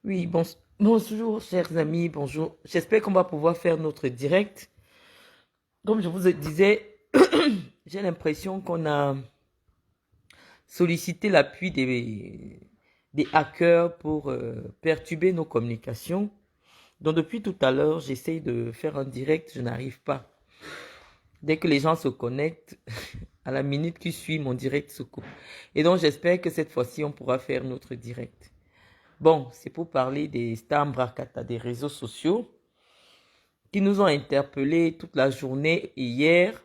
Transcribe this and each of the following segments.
Oui, bonjour, chers amis, bonjour. J'espère qu'on va pouvoir faire notre direct. Comme je vous disais, j'ai l'impression qu'on a sollicité l'appui des hackers pour perturber nos communications. Donc, depuis tout à l'heure, j'essaye de faire un direct, je n'arrive pas. Dès que les gens se connectent, à la minute qui suit, mon direct se coupe. Et donc, j'espère que cette fois-ci, on pourra faire notre direct. Bon, c'est pour parler des stars Mbrakata, des réseaux sociaux, qui nous ont interpellés toute la journée et hier.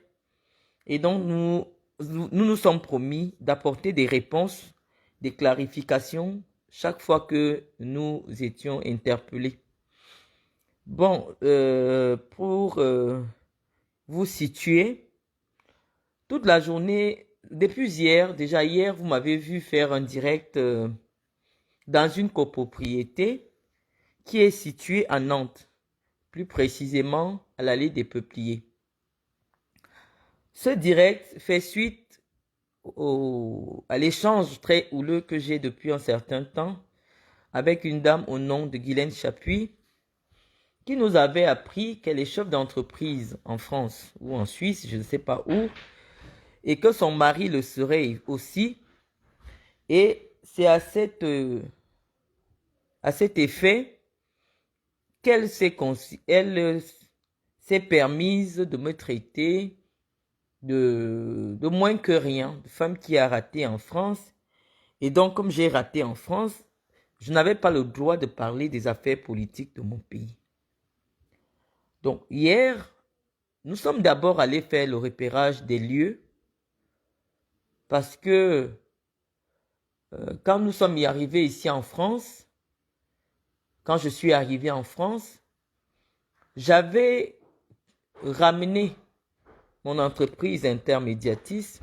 Et donc, nous sommes promis d'apporter des réponses, des clarifications chaque fois que nous étions interpellés. Bon, pour vous situer, toute la journée, depuis hier, déjà hier, vous m'avez vu faire un direct dans une copropriété qui est située à Nantes, plus précisément à l'allée des Peupliers. Ce direct fait suite à l'échange très houleux que j'ai depuis un certain temps avec une dame au nom de Guylaine Chapuis qui nous avait appris qu'elle est chef d'entreprise en France ou en Suisse, je ne sais pas où, et que son mari le serait aussi. Et c'est à cet effet qu'elle s'est permise de me traiter de moins que rien, de femme qui a raté en France. Et donc, comme j'ai raté en France, je n'avais pas le droit de parler des affaires politiques de mon pays. Donc, hier, nous sommes d'abord allés faire le repérage des lieux parce que quand nous sommes y arrivés ici en France, quand je suis arrivé en France, j'avais ramené mon entreprise Intermédiatis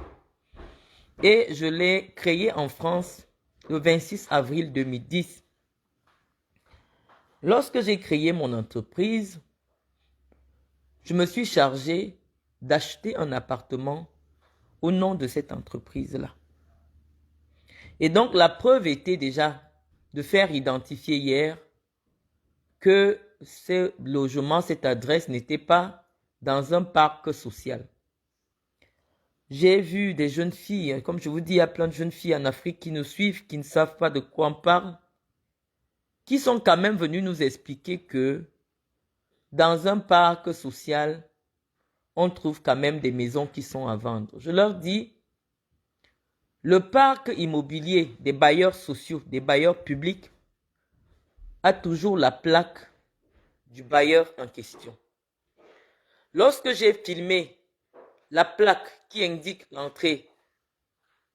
et je l'ai créée en France le 26 avril 2010. Lorsque j'ai créé mon entreprise, je me suis chargé d'acheter un appartement au nom de cette entreprise-là. Et donc, la preuve était déjà de faire identifier hier que ce logement, cette adresse n'était pas dans un parc social. J'ai vu des jeunes filles, comme je vous dis, il y a plein de jeunes filles en Afrique qui nous suivent, qui ne savent pas de quoi on parle, qui sont quand même venues nous expliquer que dans un parc social, on trouve quand même des maisons qui sont à vendre. Je leur dis, le parc immobilier des bailleurs sociaux, des bailleurs publics, a toujours la plaque du bailleur en question. Lorsque j'ai filmé la plaque qui indique l'entrée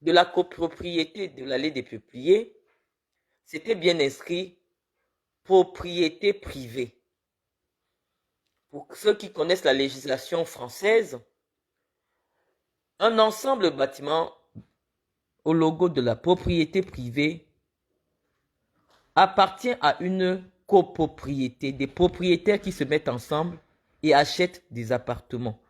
de la copropriété de l'allée des Peupliers, c'était bien inscrit propriété privée. Pour ceux qui connaissent la législation française, un ensemble de bâtiments au logo de la propriété privée appartient à une copropriété, des propriétaires qui se mettent ensemble et achètent des appartements.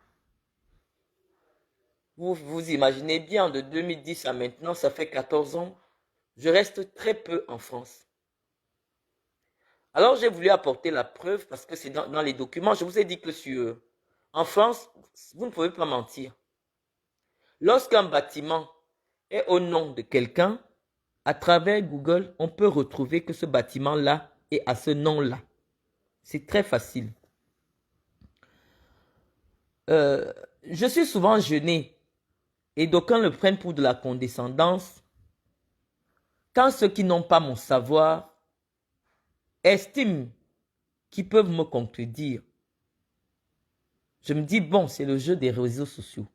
Vous imaginez bien, de 2010 à maintenant, ça fait 14 ans, je reste très peu en France. Alors j'ai voulu apporter la preuve parce que c'est dans les documents. Je vous ai dit que en France, vous ne pouvez pas mentir. Lorsqu'un bâtiment est au nom de quelqu'un, à travers Google, on peut retrouver que ce bâtiment-là est à ce nom-là. C'est très facile. Je suis souvent gêné et d'aucuns le prennent pour de la condescendance quand ceux qui n'ont pas mon savoir estiment qu'ils peuvent me contredire. Je me dis, bon, c'est le jeu des réseaux sociaux.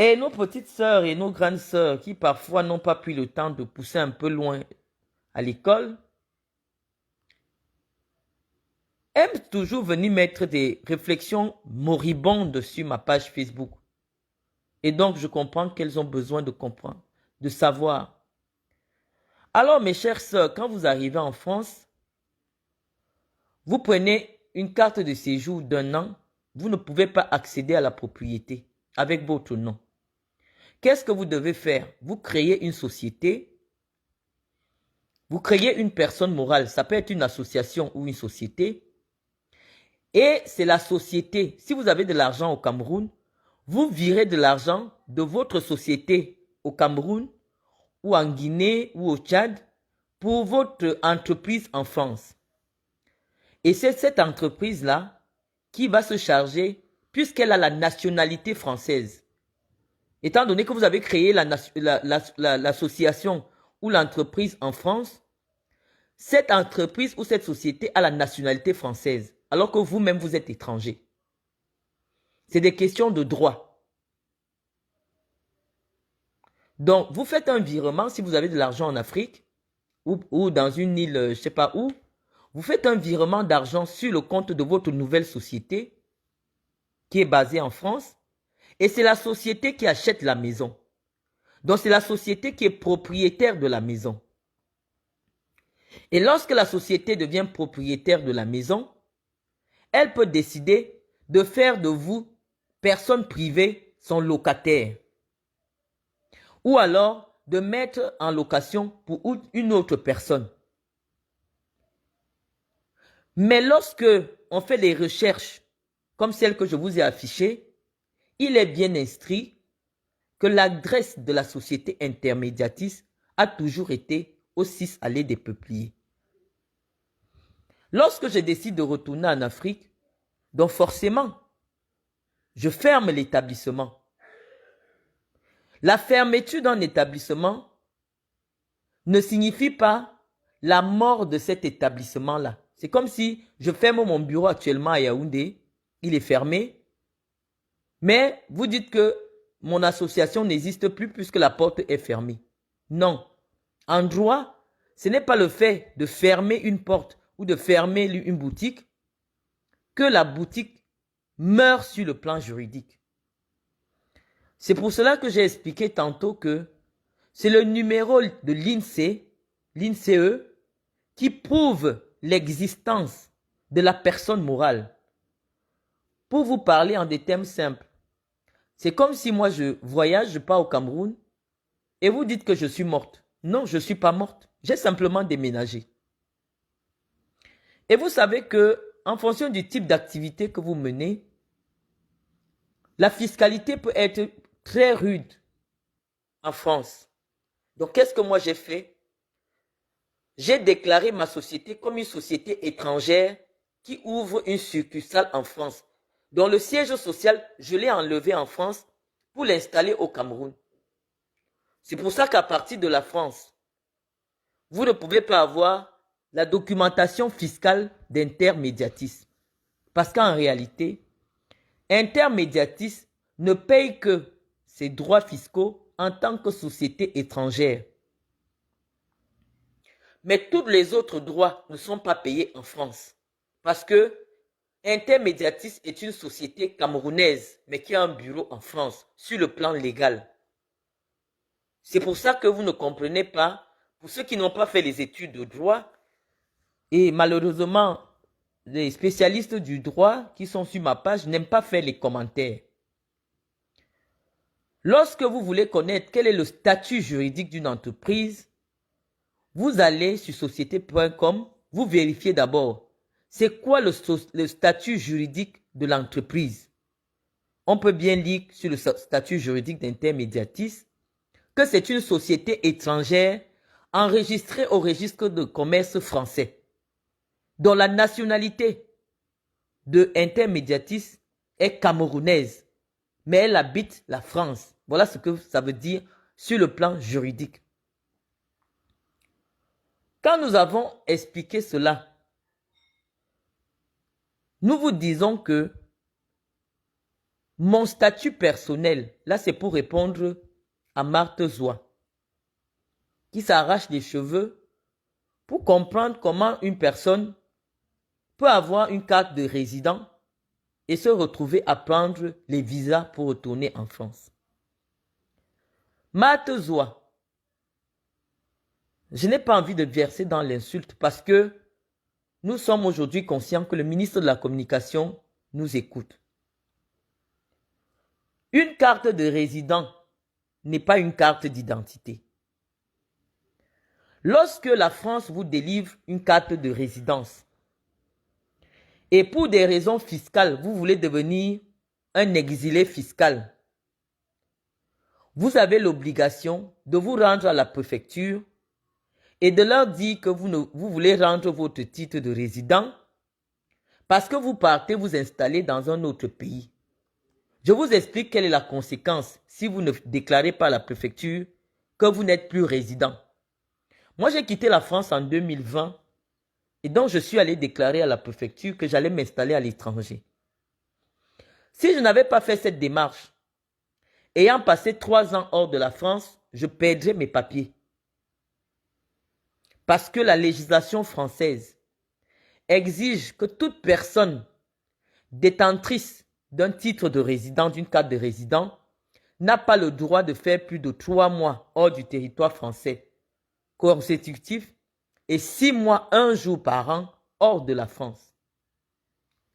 Et nos petites sœurs et nos grandes sœurs qui parfois n'ont pas pris le temps de pousser un peu loin à l'école, aiment toujours venir mettre des réflexions moribondes sur ma page Facebook. Et donc, je comprends qu'elles ont besoin de comprendre, de savoir. Alors, mes chères sœurs, quand vous arrivez en France, vous prenez une carte de séjour d'1 an, vous ne pouvez pas accéder à la propriété avec votre nom. Qu'est-ce que vous devez faire? Vous créez une société vous créez une personne morale, ça peut être une association ou une société, et c'est la société, si vous avez de l'argent au Cameroun, vous virez de l'argent de votre société au Cameroun ou en Guinée ou au Tchad pour votre entreprise en France. Et c'est cette entreprise-là qui va se charger, puisqu'elle a la nationalité française. Étant donné que vous avez créé l'association ou l'entreprise en France, cette entreprise ou cette société a la nationalité française, alors que vous-même, vous êtes étranger. C'est des questions de droit. Donc, vous faites un virement si vous avez de l'argent en Afrique ou dans une île, je ne sais pas où. Vous faites un virement d'argent sur le compte de votre nouvelle société qui est basée en France et c'est la société qui achète la maison. Donc, c'est la société qui est propriétaire de la maison. Et lorsque la société devient propriétaire de la maison, elle peut décider de faire de vous, personne privée, son locataire. Ou alors de mettre en location pour une autre personne. Mais lorsque on fait des recherches comme celles que je vous ai affichées, il est bien inscrit que l'adresse de la société intermédiatrice a toujours été au 6 allée des Peupliers. Lorsque je décide de retourner en Afrique, donc forcément, je ferme l'établissement. La fermeture d'un établissement ne signifie pas la mort de cet établissement-là. C'est comme si je ferme mon bureau actuellement à Yaoundé, il est fermé, mais vous dites que mon association n'existe plus puisque la porte est fermée. Non. En droit, ce n'est pas le fait de fermer une porte ou de fermer une boutique que la boutique meurt sur le plan juridique. C'est pour cela que j'ai expliqué tantôt que c'est le numéro de l'INSEE, qui prouve l'existence de la personne morale. Pour vous parler en des termes simples, c'est comme si moi je voyage, je pars au Cameroun et vous dites que je suis morte. Non, je ne suis pas morte. J'ai simplement déménagé. Et vous savez que en fonction du type d'activité que vous menez, la fiscalité peut être très rude en France. Donc, qu'est-ce que moi j'ai fait? J'ai déclaré ma société comme une société étrangère qui ouvre une succursale en France. Dont le siège social, je l'ai enlevé en France pour l'installer au Cameroun. C'est pour ça qu'à partir de la France, vous ne pouvez pas avoir la documentation fiscale d'Intermédiatis. Parce qu'en réalité, Intermédiatis ne paye que ses droits fiscaux en tant que société étrangère. Mais tous les autres droits ne sont pas payés en France. Parce que Intermédiatis est une société camerounaise, mais qui a un bureau en France, sur le plan légal. C'est pour ça que vous ne comprenez pas, pour ceux qui n'ont pas fait les études de droit, et malheureusement, les spécialistes du droit qui sont sur ma page n'aiment pas faire les commentaires. Lorsque vous voulez connaître quel est le statut juridique d'une entreprise, vous allez sur société.com, vous vérifiez d'abord c'est quoi le statut juridique de l'entreprise. On peut bien lire sur le statut juridique d'Intermédiatis que c'est une société étrangère enregistrée au registre de commerce français, dont la nationalité de Intermédiatis est camerounaise, mais elle habite la France. Voilà ce que ça veut dire sur le plan juridique. Quand nous avons expliqué cela, nous vous disons que mon statut personnel, là c'est pour répondre à Marthe Zoua, qui s'arrache les cheveux pour comprendre comment une personne peut avoir une carte de résident et se retrouver à prendre les visas pour retourner en France. Marthe Zoua, je n'ai pas envie de verser dans l'insulte parce que nous sommes aujourd'hui conscients que le ministre de la Communication nous écoute. Une carte de résident n'est pas une carte d'identité. Lorsque la France vous délivre une carte de résidence et pour des raisons fiscales, vous voulez devenir un exilé fiscal, vous avez l'obligation de vous rendre à la préfecture et de leur dire que vous voulez rendre votre titre de résident parce que vous partez vous installer dans un autre pays. Je vous explique quelle est la conséquence si vous ne déclarez pas à la préfecture que vous n'êtes plus résident. Moi, j'ai quitté la France en 2020 et donc je suis allé déclarer à la préfecture que j'allais m'installer à l'étranger. Si je n'avais pas fait cette démarche, ayant passé 3 ans hors de la France, je perdrais mes papiers. Parce que la législation française exige que toute personne détentrice d'un titre de résident, d'une carte de résident, n'a pas le droit de faire plus de 3 mois hors du territoire français consécutifs et 6 mois, 1 jour par an hors de la France.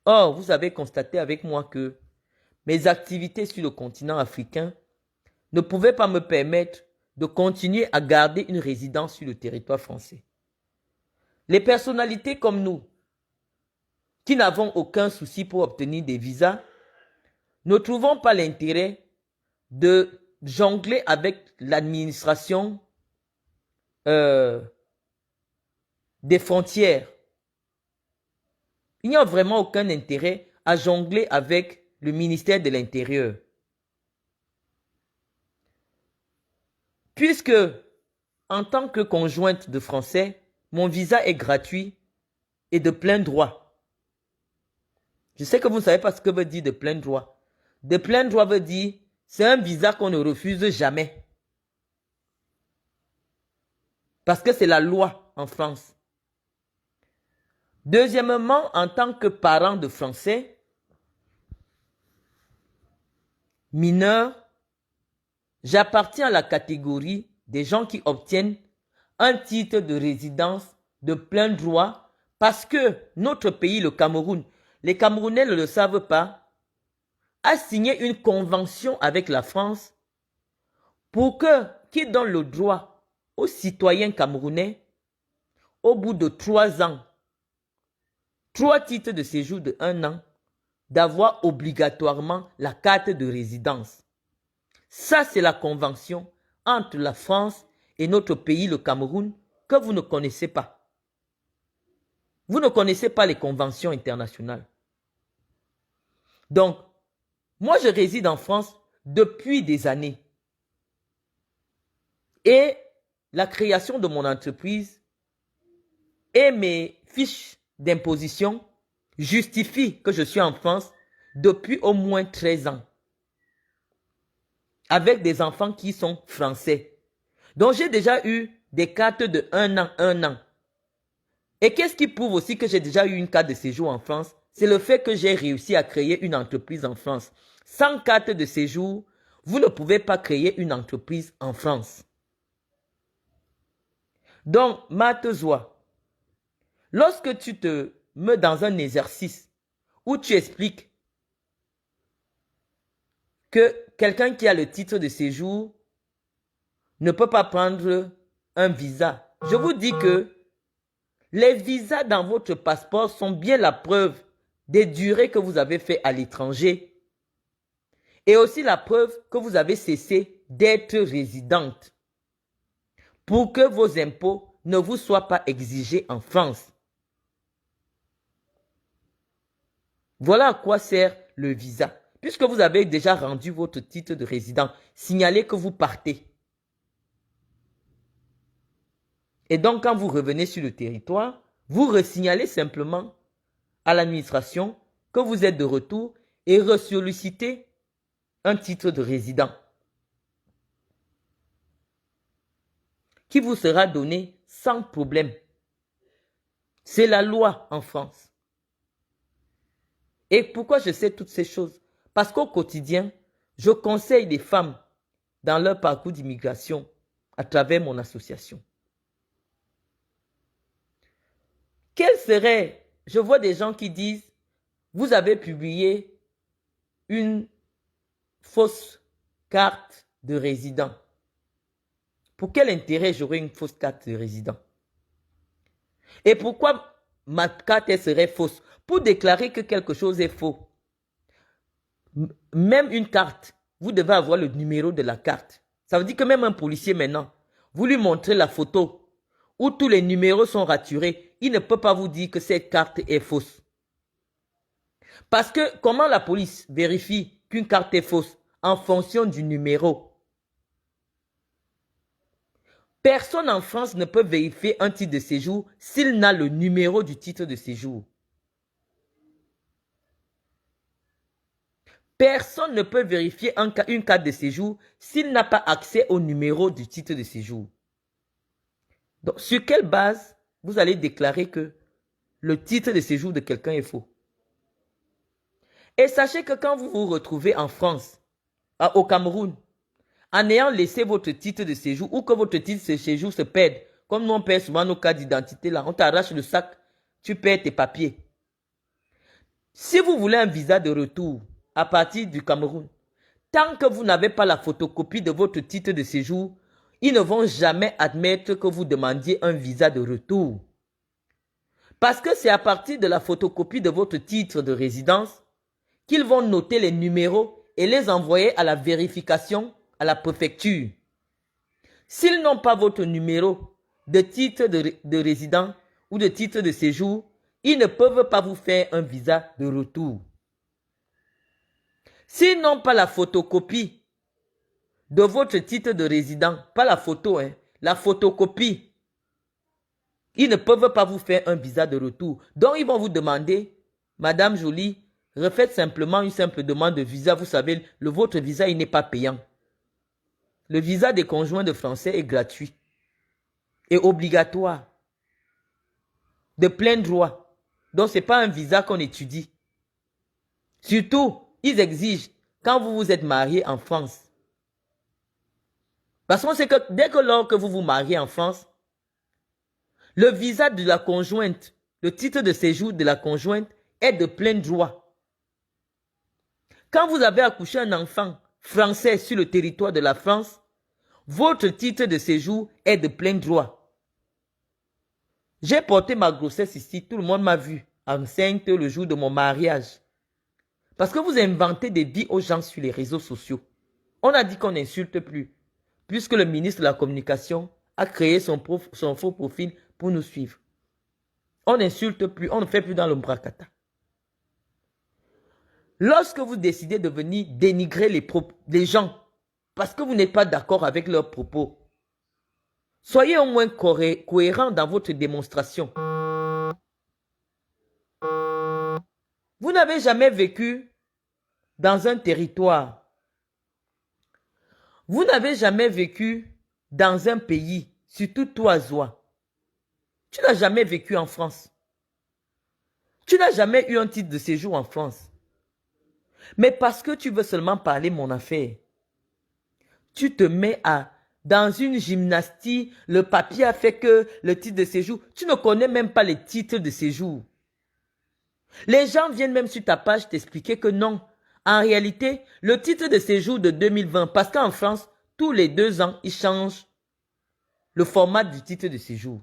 Or, vous avez constaté avec moi que mes activités sur le continent africain ne pouvaient pas me permettre de continuer à garder une résidence sur le territoire français. Les personnalités comme nous, qui n'avons aucun souci pour obtenir des visas, ne trouvons pas l'intérêt de jongler avec l'administration des frontières. Il n'y a vraiment aucun intérêt à jongler avec le ministère de l'Intérieur. Puisque, en tant que conjointe de Français, mon visa est gratuit et de plein droit. Je sais que vous ne savez pas ce que veut dire de plein droit. De plein droit veut dire, c'est un visa qu'on ne refuse jamais. Parce que c'est la loi en France. Deuxièmement, en tant que parent de Français, mineur, j'appartiens à la catégorie des gens qui obtiennent un titre de résidence de plein droit parce que notre pays, le Cameroun, les Camerounais ne le savent pas, a signé une convention avec la France pour qui donne le droit aux citoyens camerounais, au bout de 3 ans, 3 titres de séjour de 1 an, d'avoir obligatoirement la carte de résidence. Ça, c'est la convention entre la France et notre pays, le Cameroun, que vous ne connaissez pas. Vous ne connaissez pas les conventions internationales. Donc, moi, je réside en France depuis des années. Et la création de mon entreprise et mes fiches d'imposition justifient que je suis en France depuis au moins 13 ans. Avec des enfants qui sont français. Donc, j'ai déjà eu des cartes de 1 an. Et qu'est-ce qui prouve aussi que j'ai déjà eu une carte de séjour en France? C'est le fait que j'ai réussi à créer une entreprise en France. Sans carte de séjour, vous ne pouvez pas créer une entreprise en France. Donc, Matezoa, lorsque tu te mets dans un exercice où tu expliques que quelqu'un qui a le titre de séjour ne peut pas prendre un visa, je vous dis que les visas dans votre passeport sont bien la preuve des durées que vous avez fait à l'étranger et aussi la preuve que vous avez cessé d'être résidente pour que vos impôts ne vous soient pas exigés en France. Voilà à quoi sert le visa. Puisque vous avez déjà rendu votre titre de résident, signalez que vous partez. Et donc, quand vous revenez sur le territoire, vous resignalez simplement à l'administration que vous êtes de retour et ressollicitez un titre de résident qui vous sera donné sans problème. C'est la loi en France. Et pourquoi je sais toutes ces choses? Parce qu'au quotidien, je conseille des femmes dans leur parcours d'immigration à travers mon association. Quel serait, je vois des gens qui disent, vous avez publié une fausse carte de résident Pour quel intérêt j'aurais une fausse carte de résident? Et pourquoi ma carte elle serait fausse? Pour déclarer que quelque chose est faux. Même une carte, vous devez avoir le numéro de la carte. Ça veut dire que même un policier maintenant, vous lui montrez la photo où tous les numéros sont raturés, il ne peut pas vous dire que cette carte est fausse. Parce que comment la police vérifie qu'une carte est fausse? En fonction du numéro. Personne en France ne peut vérifier un titre de séjour s'il n'a le numéro du titre de séjour. Personne ne peut vérifier une carte de séjour s'il n'a pas accès au numéro du titre de séjour. Donc, sur quelle base vous allez déclarer que le titre de séjour de quelqu'un est faux? Et sachez que quand vous vous retrouvez en France, au Cameroun, en ayant laissé votre titre de séjour ou que votre titre de séjour se perde, comme nous on perd souvent nos cartes d'identité, là, on t'arrache le sac, tu perds tes papiers. Si vous voulez un visa de retour à partir du Cameroun, tant que vous n'avez pas la photocopie de votre titre de séjour, ils ne vont jamais admettre que vous demandiez un visa de retour. Parce que c'est à partir de la photocopie de votre titre de résidence qu'ils vont noter les numéros et les envoyer à la vérification à la préfecture. S'ils n'ont pas votre numéro de titre de résident ou de titre de séjour, ils ne peuvent pas vous faire un visa de retour. S'ils n'ont pas la photocopie de votre titre de résident, pas la photo, la photocopie, ils ne peuvent pas vous faire un visa de retour. Donc, ils vont vous demander, Madame Jolie, refaites simplement une simple demande de visa. Vous savez, votre visa, il n'est pas payant. Le visa des conjoints de Français est gratuit et obligatoire, de plein droit. Donc, ce n'est pas un visa qu'on étudie. Surtout, ils exigent quand vous vous êtes marié en France. Parce qu'on sait que dès que lors que vous vous mariez en France, le visa de la conjointe, le titre de séjour de la conjointe est de plein droit. Quand vous avez accouché un enfant français sur le territoire de la France, votre titre de séjour est de plein droit. J'ai porté ma grossesse ici, tout le monde m'a vu enceinte le jour de mon mariage. Parce que vous inventez des vies aux gens sur les réseaux sociaux. On a dit qu'on n'insulte plus, puisque le ministre de la Communication a créé son faux profil pour nous suivre. On n'insulte plus, on ne fait plus dans le bracata. Lorsque vous décidez de venir dénigrer les gens, parce que vous n'êtes pas d'accord avec leurs propos, soyez au moins cohérent dans votre démonstration. Vous n'avez jamais vécu dans un territoire. Vous n'avez jamais vécu dans un pays, surtout toi, Zoa. Tu n'as jamais vécu en France. Tu n'as jamais eu un titre de séjour en France. Mais parce que tu veux seulement parler mon affaire, tu te mets dans une gymnastie, le papier a fait que le titre de séjour, tu ne connais même pas les titres de séjour. Les gens viennent même sur ta page t'expliquer que non. En réalité, le titre de séjour de 2020, parce qu'en France, tous les 2 ans, ils changent le format du titre de séjour.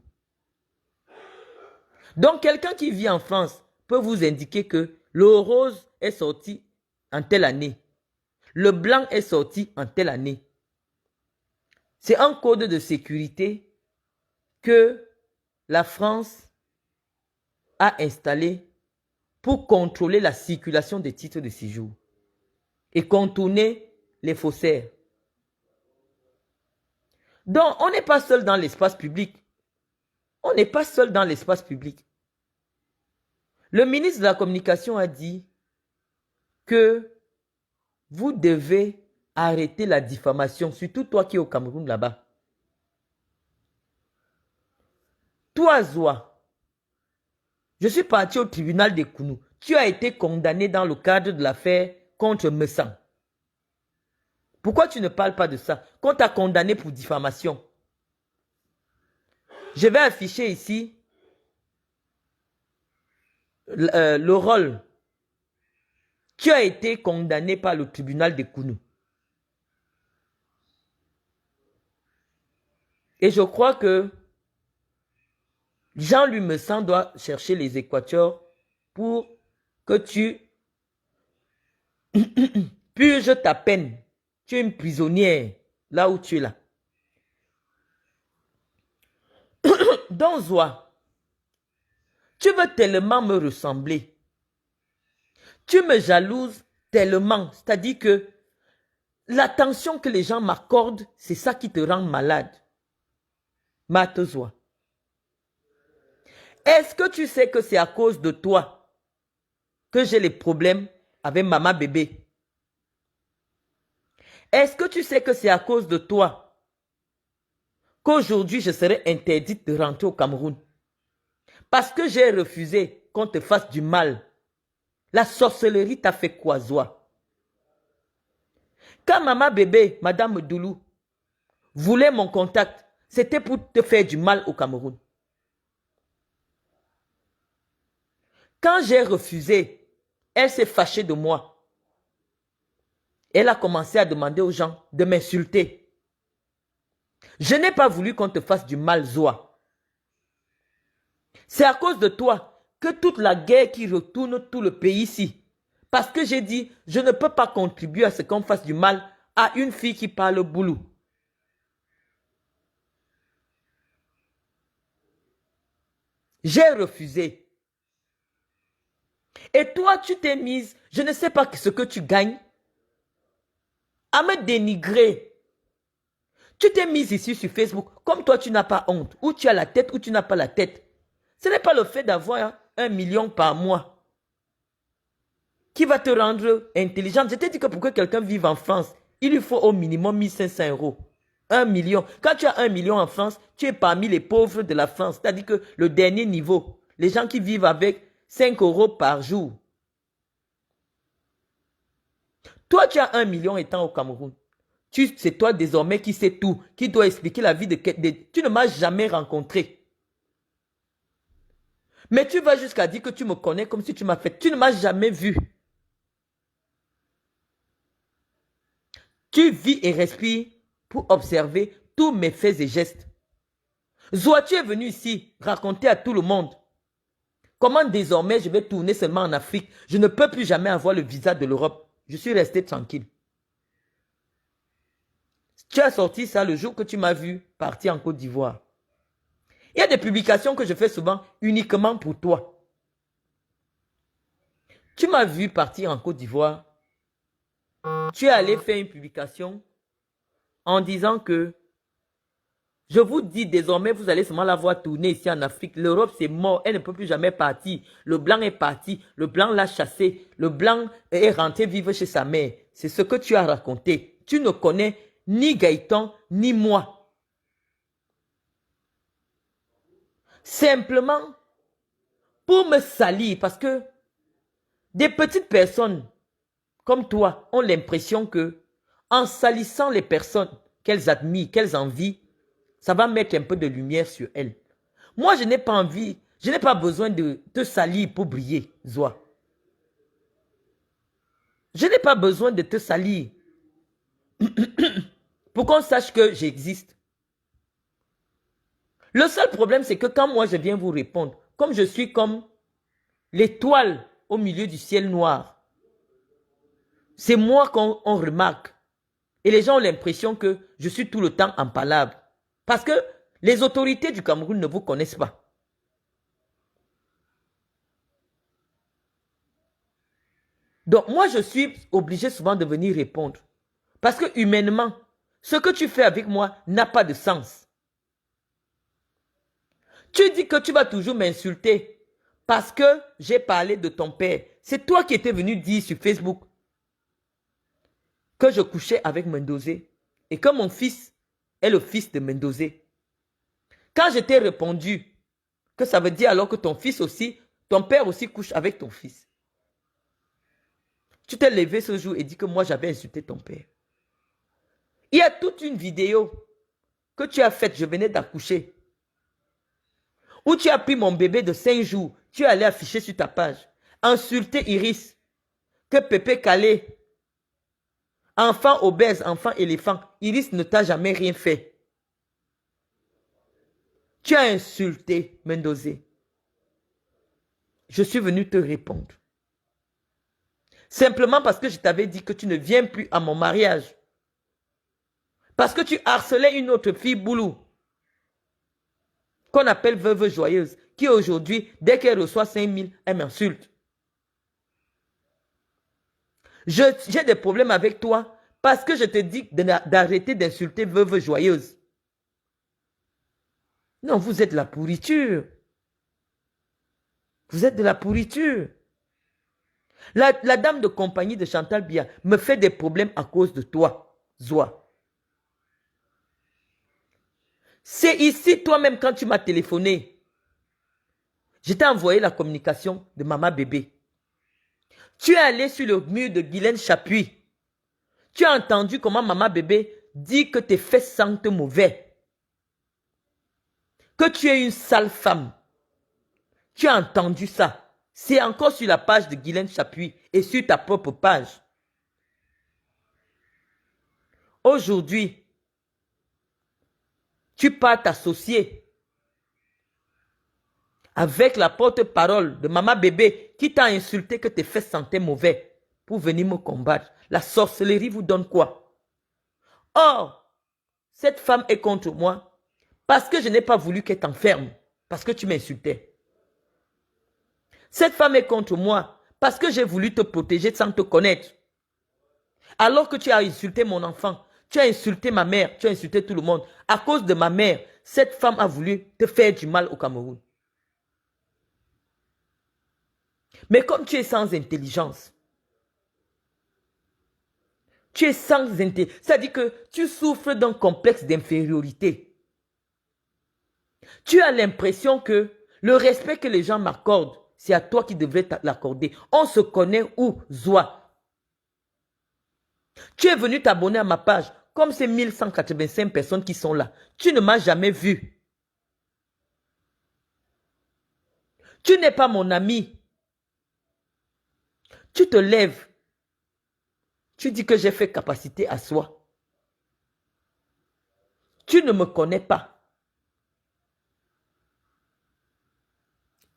Donc, quelqu'un qui vit en France peut vous indiquer que le rose est sorti en telle année. Le blanc est sorti en telle année. C'est un code de sécurité que la France a installé pour contrôler la circulation des titres de séjour et contourner les faussaires. Donc, on n'est pas seul dans l'espace public. On n'est pas seul dans l'espace public. Le ministre de la Communication a dit que vous devez arrêter la diffamation, surtout toi qui es au Cameroun là-bas. Toi, Zoa, je suis parti au tribunal de Kounou. Tu as été condamné dans le cadre de l'affaire contre Messan. Pourquoi tu ne parles pas de ça? Qu'on t'a condamné pour diffamation. Je vais afficher ici le rôle. Tu as été condamné par le tribunal de Kounou. Et je crois que Jean Lumessan doit chercher les équateurs pour que tu purges ta peine. Tu es une prisonnière là où tu es là. Donc, Zoa, tu veux tellement me ressembler. Tu me jalouses tellement. C'est-à-dire que l'attention que les gens m'accordent, c'est ça qui te rend malade. Mate Zoa. Est-ce que tu sais que c'est à cause de toi que j'ai les problèmes avec maman bébé? Est-ce que tu sais que c'est à cause de toi qu'aujourd'hui je serai interdite de rentrer au Cameroun? Parce que j'ai refusé qu'on te fasse du mal. La sorcellerie t'a fait quoi, Zoa? Quand maman bébé, madame Doulou, voulait mon contact, c'était pour te faire du mal au Cameroun. Quand j'ai refusé, elle s'est fâchée de moi. Elle a commencé à demander aux gens de m'insulter. Je n'ai pas voulu qu'on te fasse du mal, Zoa. C'est à cause de toi que toute la guerre qui retourne tout le pays ici. Parce que j'ai dit, je ne peux pas contribuer à ce qu'on fasse du mal à une fille qui parle boulou. J'ai refusé. Et toi, tu t'es mise, je ne sais pas ce que tu gagnes, à me dénigrer. Tu t'es mise ici sur Facebook, comme toi tu n'as pas honte, ou tu as la tête ou tu n'as pas la tête. Ce n'est pas le fait d'avoir 1 million par mois qui va te rendre intelligente. Je t'ai dit que pour que quelqu'un vive en France, il lui faut au minimum 1500 euros. 1 million. Quand tu as 1 million en France, tu es parmi les pauvres de la France. C'est-à-dire que le dernier niveau, les gens qui vivent avec 5 euros par jour. Toi, tu as 1 million étant au Cameroun. C'est toi désormais qui sais tout, qui doit expliquer la vie de... Tu ne m'as jamais rencontré. Mais tu vas jusqu'à dire que tu me connais comme si tu m'as fait. Tu ne m'as jamais vu. Tu vis et respires pour observer tous mes faits et gestes. Zoa, tu es venu ici raconter à tout le monde comment désormais je vais tourner seulement en Afrique. Je ne peux plus jamais avoir le visa de l'Europe. Je suis resté tranquille. Tu as sorti ça le jour que tu m'as vu partir en Côte d'Ivoire. Il y a des publications que je fais souvent uniquement pour toi. Tu m'as vu partir en Côte d'Ivoire. Tu es allé faire une publication en disant que je vous dis désormais, vous allez seulement la voir tourner ici en Afrique. L'Europe, c'est mort. Elle ne peut plus jamais partir. Le blanc est parti. Le blanc l'a chassé. Le blanc est rentré vivre chez sa mère. C'est ce que tu as raconté. Tu ne connais ni Gaëtan, ni moi. Simplement pour me salir. Parce que des petites personnes comme toi ont l'impression que en salissant les personnes qu'elles admirent, qu'elles envient, ça va mettre un peu de lumière sur elles. Moi, je n'ai pas envie, je n'ai pas besoin de te salir pour briller, Zoa. Je n'ai pas besoin de te salir pour qu'on sache que j'existe. Le seul problème, c'est que quand moi je viens vous répondre, comme je suis comme l'étoile au milieu du ciel noir, c'est moi qu'on remarque. Et les gens ont l'impression que je suis tout le temps en palabre. Parce que les autorités du Cameroun ne vous connaissent pas. Donc moi, je suis obligé souvent de venir répondre. Parce que humainement, ce que tu fais avec moi n'a pas de sens. Tu dis que tu vas toujours m'insulter parce que j'ai parlé de ton père. C'est toi qui étais venu dire sur Facebook que je couchais avec Mendozé et que mon fils est le fils de Mendozé. Quand je t'ai répondu que ça veut dire alors que ton fils aussi, ton père aussi couche avec ton fils. Tu t'es levé ce jour et dit que moi j'avais insulté ton père. Il y a toute une vidéo que tu as faite, je venais d'accoucher, où tu as pris mon bébé de 5 jours, tu es allé afficher sur ta page, insulter Iris, que Pépé Calé, enfant obèse, enfant éléphant, Iris ne t'a jamais rien fait. Tu as insulté Mendozé. Je suis venu te répondre. Simplement parce que je t'avais dit que tu ne viens plus à mon mariage. Parce que tu harcelais une autre fille, Boulou, qu'on appelle veuve joyeuse, qui aujourd'hui, dès qu'elle reçoit 5 000, elle m'insulte. J'ai des problèmes avec toi parce que je te dis d'arrêter d'insulter veuve joyeuse. Non, vous êtes de la pourriture. Vous êtes de la pourriture. La dame de compagnie de Chantal Biya me fait des problèmes à cause de toi, Zoa. C'est ici, toi-même, quand tu m'as téléphoné, je t'ai envoyé la communication de Maman Bébé. Tu es allé sur le mur de Guylaine Chapuis. Tu as entendu comment Maman Bébé dit que tes fesses sentent mauvais. Que tu es une sale femme. Tu as entendu ça. C'est encore sur la page de Guylaine Chapuis et sur ta propre page. Aujourd'hui, tu pars t'associer avec la porte-parole de Maman Bébé qui t'a insulté que tes fesses sentaient mauvais pour venir me combattre. La sorcellerie vous donne quoi? Or, cette femme est contre moi parce que je n'ai pas voulu qu'elle t'enferme, parce que tu m'insultais. Cette femme est contre moi parce que j'ai voulu te protéger sans te connaître. Alors que tu as insulté mon enfant, tu as insulté ma mère, tu as insulté tout le monde. À cause de ma mère, cette femme a voulu te faire du mal au Cameroun. Mais comme tu es sans intelligence, tu es sans intelligence, c'est-à-dire que tu souffres d'un complexe d'infériorité. Tu as l'impression que le respect que les gens m'accordent, c'est à toi qui devrais l'accorder. On se connaît où, Zoa? Tu es venu t'abonner à ma page, comme ces 1185 personnes qui sont là. Tu ne m'as jamais vu. Tu n'es pas mon ami. Tu te lèves. Tu dis que j'ai fait capacité à soi. Tu ne me connais pas.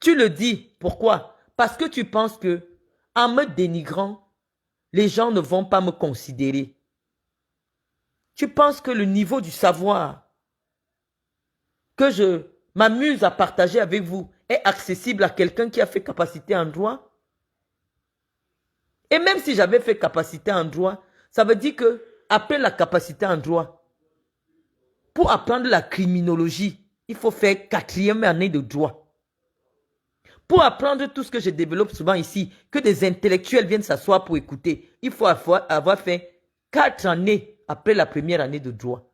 Tu le dis. Pourquoi? Parce que tu penses que, en me dénigrant, les gens ne vont pas me considérer. Tu penses que le niveau du savoir que je m'amuse à partager avec vous est accessible à quelqu'un qui a fait capacité en droit? Et même si j'avais fait capacité en droit, ça veut dire que après la capacité en droit, pour apprendre la criminologie, il faut faire 4e année de droit. Pour apprendre tout ce que je développe souvent ici, que des intellectuels viennent s'asseoir pour écouter, il faut avoir fait 4 années après la première année de droit.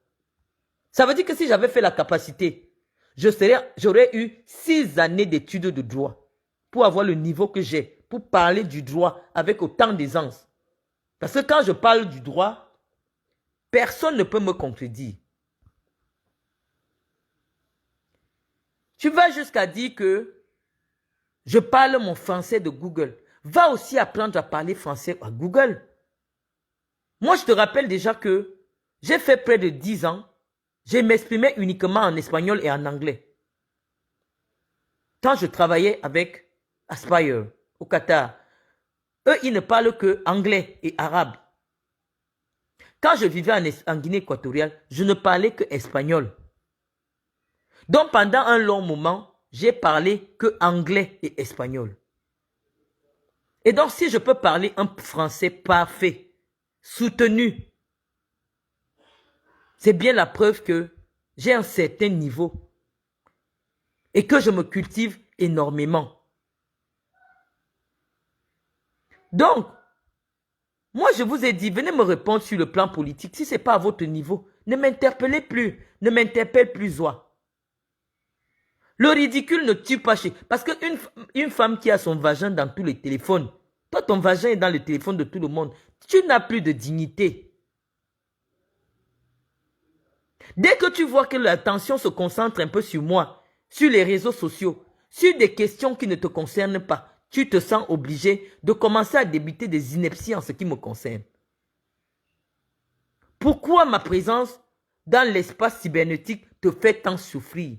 Ça veut dire que si j'avais fait la capacité, j'aurais eu 6 années d'études de droit pour avoir le niveau que j'ai, pour parler du droit avec autant d'aisance. Parce que quand je parle du droit, personne ne peut me contredire. Tu vas jusqu'à dire que je parle mon français de Google. Va aussi apprendre à parler français à Google. Moi, je te rappelle déjà que j'ai fait près de 10 ans, je m'exprimais uniquement en espagnol et en anglais. Quand je travaillais avec Aspire au Qatar, eux, ils ne parlent que anglais et arabe. Quand je vivais en Guinée équatoriale, je ne parlais que espagnol. Donc, pendant un long moment, j'ai parlé que anglais et espagnol. Et donc, si je peux parler un français parfait, soutenu, c'est bien la preuve que j'ai un certain niveau et que je me cultive énormément. Donc, moi je vous ai dit, venez me répondre sur le plan politique. Si ce n'est pas à votre niveau, ne m'interpellez plus. Ne m'interpelle plus, Zoa. Le ridicule ne tue pas chez... Parce qu'une femme qui a son vagin dans tous les téléphones, toi ton vagin est dans le téléphone de tout le monde, tu n'as plus de dignité. Dès que tu vois que l'attention se concentre un peu sur moi, sur les réseaux sociaux, sur des questions qui ne te concernent pas, tu te sens obligé de commencer à débiter des inepties en ce qui me concerne. Pourquoi ma présence dans l'espace cybernétique te fait tant souffrir?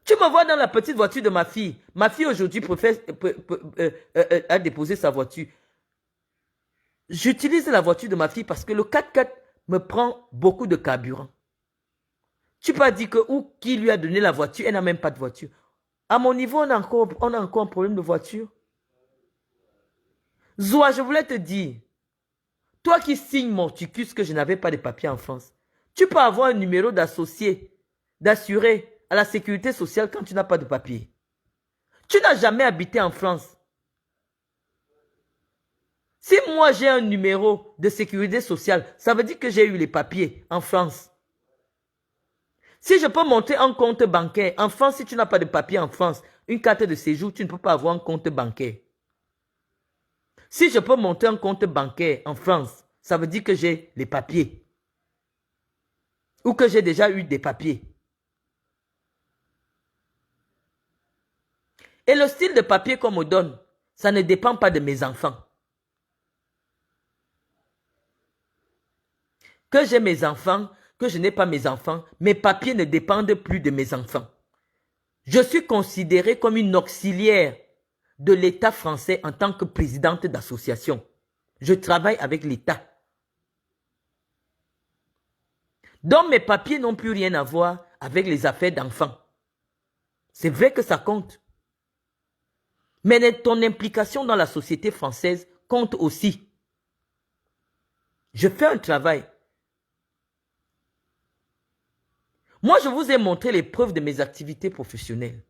Tu me vois dans la petite voiture de ma fille. Ma fille aujourd'hui a déposé sa voiture. J'utilise la voiture de ma fille parce que le 4x4 me prend beaucoup de carburant. Tu peux dire que ou qui lui a donné la voiture, elle n'a même pas de voiture. À mon niveau, on a encore un problème de voiture. Zoa, je voulais te dire, toi qui signes Morticus que je n'avais pas de papier en France, tu peux avoir un numéro d'associé, d'assuré à la sécurité sociale quand tu n'as pas de papier. Tu n'as jamais habité en France. Si moi j'ai un numéro de sécurité sociale, ça veut dire que j'ai eu les papiers en France. Si je peux monter un compte bancaire, en France, si tu n'as pas de papier en France, une carte de séjour, tu ne peux pas avoir un compte bancaire. Si je peux monter un compte bancaire en France, ça veut dire que j'ai les papiers. Ou que j'ai déjà eu des papiers. Et le style de papier qu'on me donne, ça ne dépend pas de mes enfants. Que j'ai mes enfants, que je n'ai pas mes enfants, mes papiers ne dépendent plus de mes enfants. Je suis considérée comme une auxiliaire de l'État français en tant que présidente d'association. Je travaille avec l'État. Donc mes papiers n'ont plus rien à voir avec les affaires d'enfants. C'est vrai que ça compte. Mais ton implication dans la société française compte aussi. Je fais un travail. Moi, je vous ai montré les preuves de mes activités professionnelles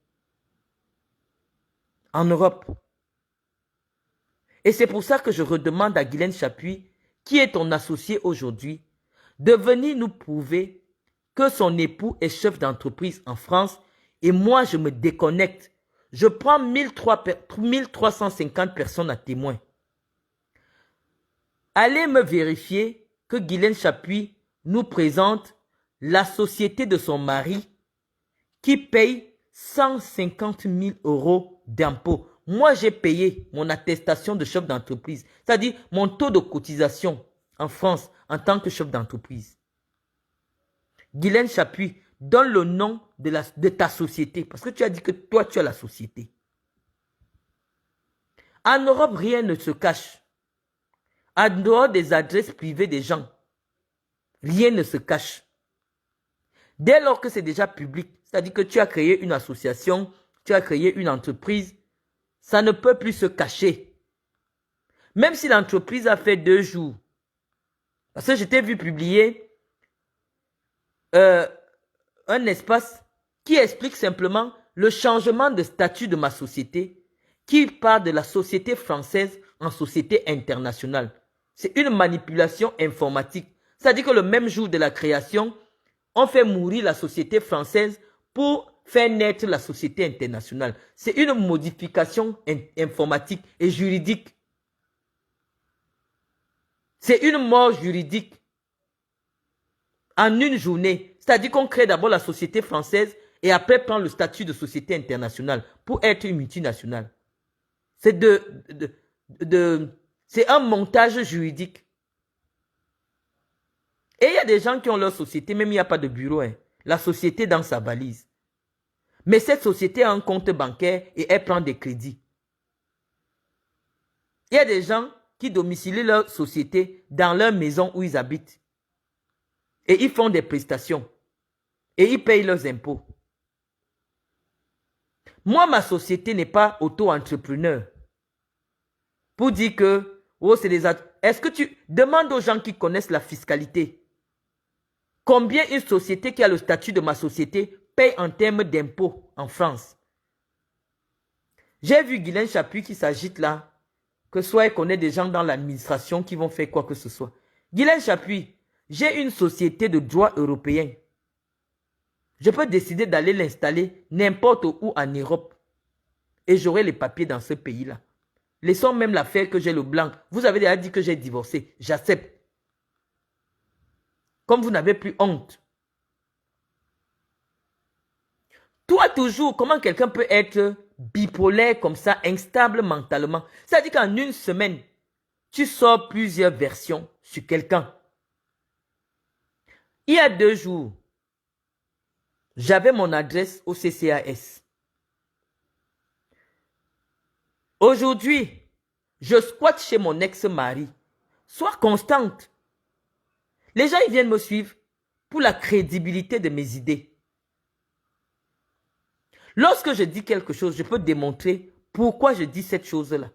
en Europe. Et c'est pour ça que je redemande à Guylaine Chapuis, qui est ton associé aujourd'hui, de venir nous prouver que son époux est chef d'entreprise en France et moi, je me déconnecte. Je prends 1350 personnes à témoin. Allez me vérifier que Guylaine Chapuis nous présente la société de son mari qui paye 150 000 € d'impôts. Moi, j'ai payé mon attestation de chef d'entreprise, c'est-à-dire mon taux de cotisation en France en tant que chef d'entreprise. Guylaine Chapuis, donne le nom de ta société, parce que tu as dit que toi, tu as la société. En Europe, rien ne se cache. En dehors des adresses privées des gens, rien ne se cache. Dès lors que c'est déjà public, c'est-à-dire que tu as créé une association, tu as créé une entreprise, ça ne peut plus se cacher. Même si l'entreprise a fait 2 jours. Parce que je t'ai vu publier un espace qui explique simplement le changement de statut de ma société qui part de la société française en société internationale. C'est une manipulation informatique. C'est-à-dire que le même jour de la création, on fait mourir la société française pour faire naître la société internationale. C'est une modification informatique et juridique. C'est une mort juridique. En une journée. C'est-à-dire qu'on crée d'abord la société française et après prend le statut de société internationale pour être une multinationale. C'est c'est un montage juridique. Et il y a des gens qui ont leur société, même il n'y a pas de bureau. La société dans sa valise. Mais cette société a un compte bancaire et elle prend des crédits. Il y a des gens qui domicilient leur société dans leur maison où ils habitent. Et ils font des prestations. Et ils payent leurs impôts. Moi, ma société n'est pas auto-entrepreneur. Pour dire que, oh, c'est des... Est-ce que tu demandes aux gens qui connaissent la fiscalité, combien une société qui a le statut de ma société paye en termes d'impôts en France? J'ai vu Guylaine Chapuis qui s'agite là, que soit elle connaît des gens dans l'administration qui vont faire quoi que ce soit. Guylaine Chapuis, j'ai une société de droit européen. Je peux décider d'aller l'installer n'importe où en Europe. Et j'aurai les papiers dans ce pays-là. Laissons même l'affaire que j'ai le blanc. Vous avez déjà dit que j'ai divorcé. J'accepte. Comme vous n'avez plus honte. Toi toujours, comment quelqu'un peut être bipolaire comme ça, instable mentalement? C'est-à-dire qu'en une semaine, tu sors plusieurs versions sur quelqu'un. Il y a 2 jours, j'avais mon adresse au CCAS. Aujourd'hui, je squatte chez mon ex-mari. Sois constante. Les gens, ils viennent me suivre pour la crédibilité de mes idées. Lorsque je dis quelque chose, je peux démontrer pourquoi je dis cette chose-là.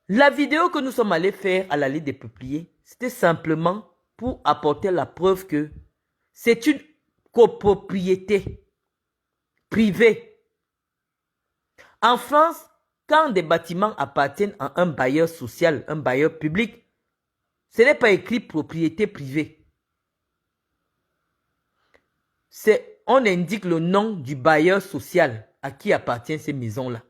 La vidéo que nous sommes allés faire à l'allée des Peupliers, c'était simplement pour apporter la preuve que c'est une copropriété privée. En France, quand des bâtiments appartiennent à un bailleur social, un bailleur public, ce n'est pas écrit propriété privée. On indique le nom du bailleur social à qui appartiennent ces maisons-là.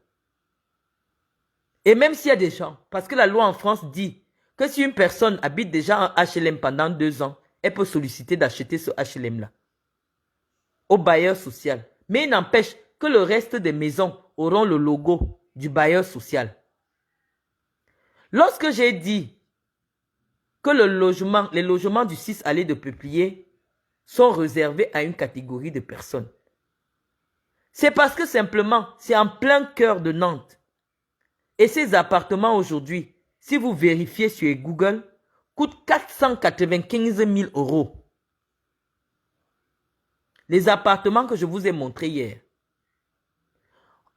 Et même s'il y a des gens, parce que la loi en France dit que si une personne habite déjà en HLM pendant 2 ans, elle peut solliciter d'acheter ce HLM-là au bailleur social. Mais il n'empêche que le reste des maisons auront le logo du bailleur social. Lorsque j'ai dit que les logements du 6 allées de Peupliers sont réservés à une catégorie de personnes, c'est parce que simplement, c'est en plein cœur de Nantes. Et ces appartements aujourd'hui, si vous vérifiez sur Google, coûtent 495 000 €. Les appartements que je vous ai montrés hier.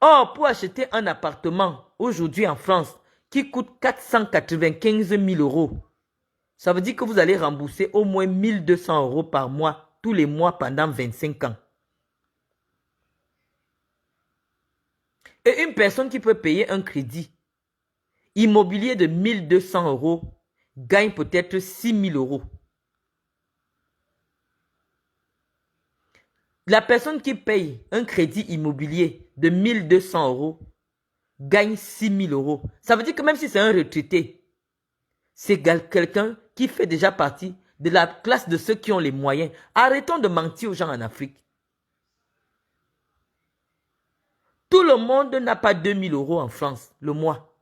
Or, pour acheter un appartement aujourd'hui en France qui coûte 495 000 €, ça veut dire que vous allez rembourser au moins 1 200 € par mois, tous les mois pendant 25 ans. Et une personne qui peut payer un crédit immobilier de 1 200 € gagne peut-être 6 000 €. La personne qui paye un crédit immobilier de 1 200 € gagne 6 000 €. Ça veut dire que même si c'est un retraité, c'est quelqu'un qui fait déjà partie de la classe de ceux qui ont les moyens. Arrêtons de mentir aux gens en Afrique. Tout le monde n'a pas 2 000 € en France le mois.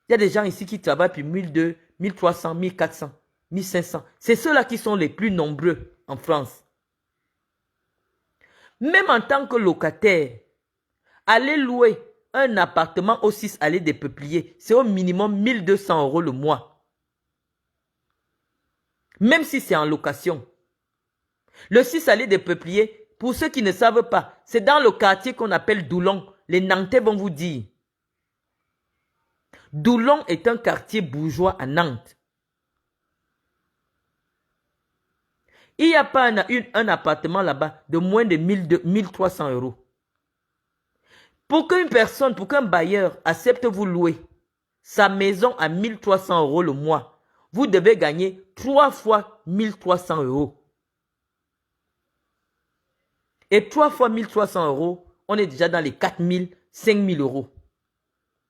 Il y a des gens ici qui travaillent puis 1 200, 1 300, 1 400, 1 500. C'est ceux-là qui sont les plus nombreux en France. Même en tant que locataire, aller louer un appartement au 6 allées des Peupliers, c'est au minimum 1 200 € le mois. Même si c'est en location. Le 6 allées des Peupliers, pour ceux qui ne savent pas, c'est dans le quartier qu'on appelle Doulon. Les Nantais vont vous dire. Doulon est un quartier bourgeois à Nantes. Il n'y a pas un appartement là-bas de moins de 1 300 €. Pour qu'une personne, pour qu'un bailleur accepte vous louer sa maison à 1 300 € le mois, vous devez gagner 3 fois 1 300 €. Et 3 fois 1 300 €, on est déjà dans les 4 000, 5 000 €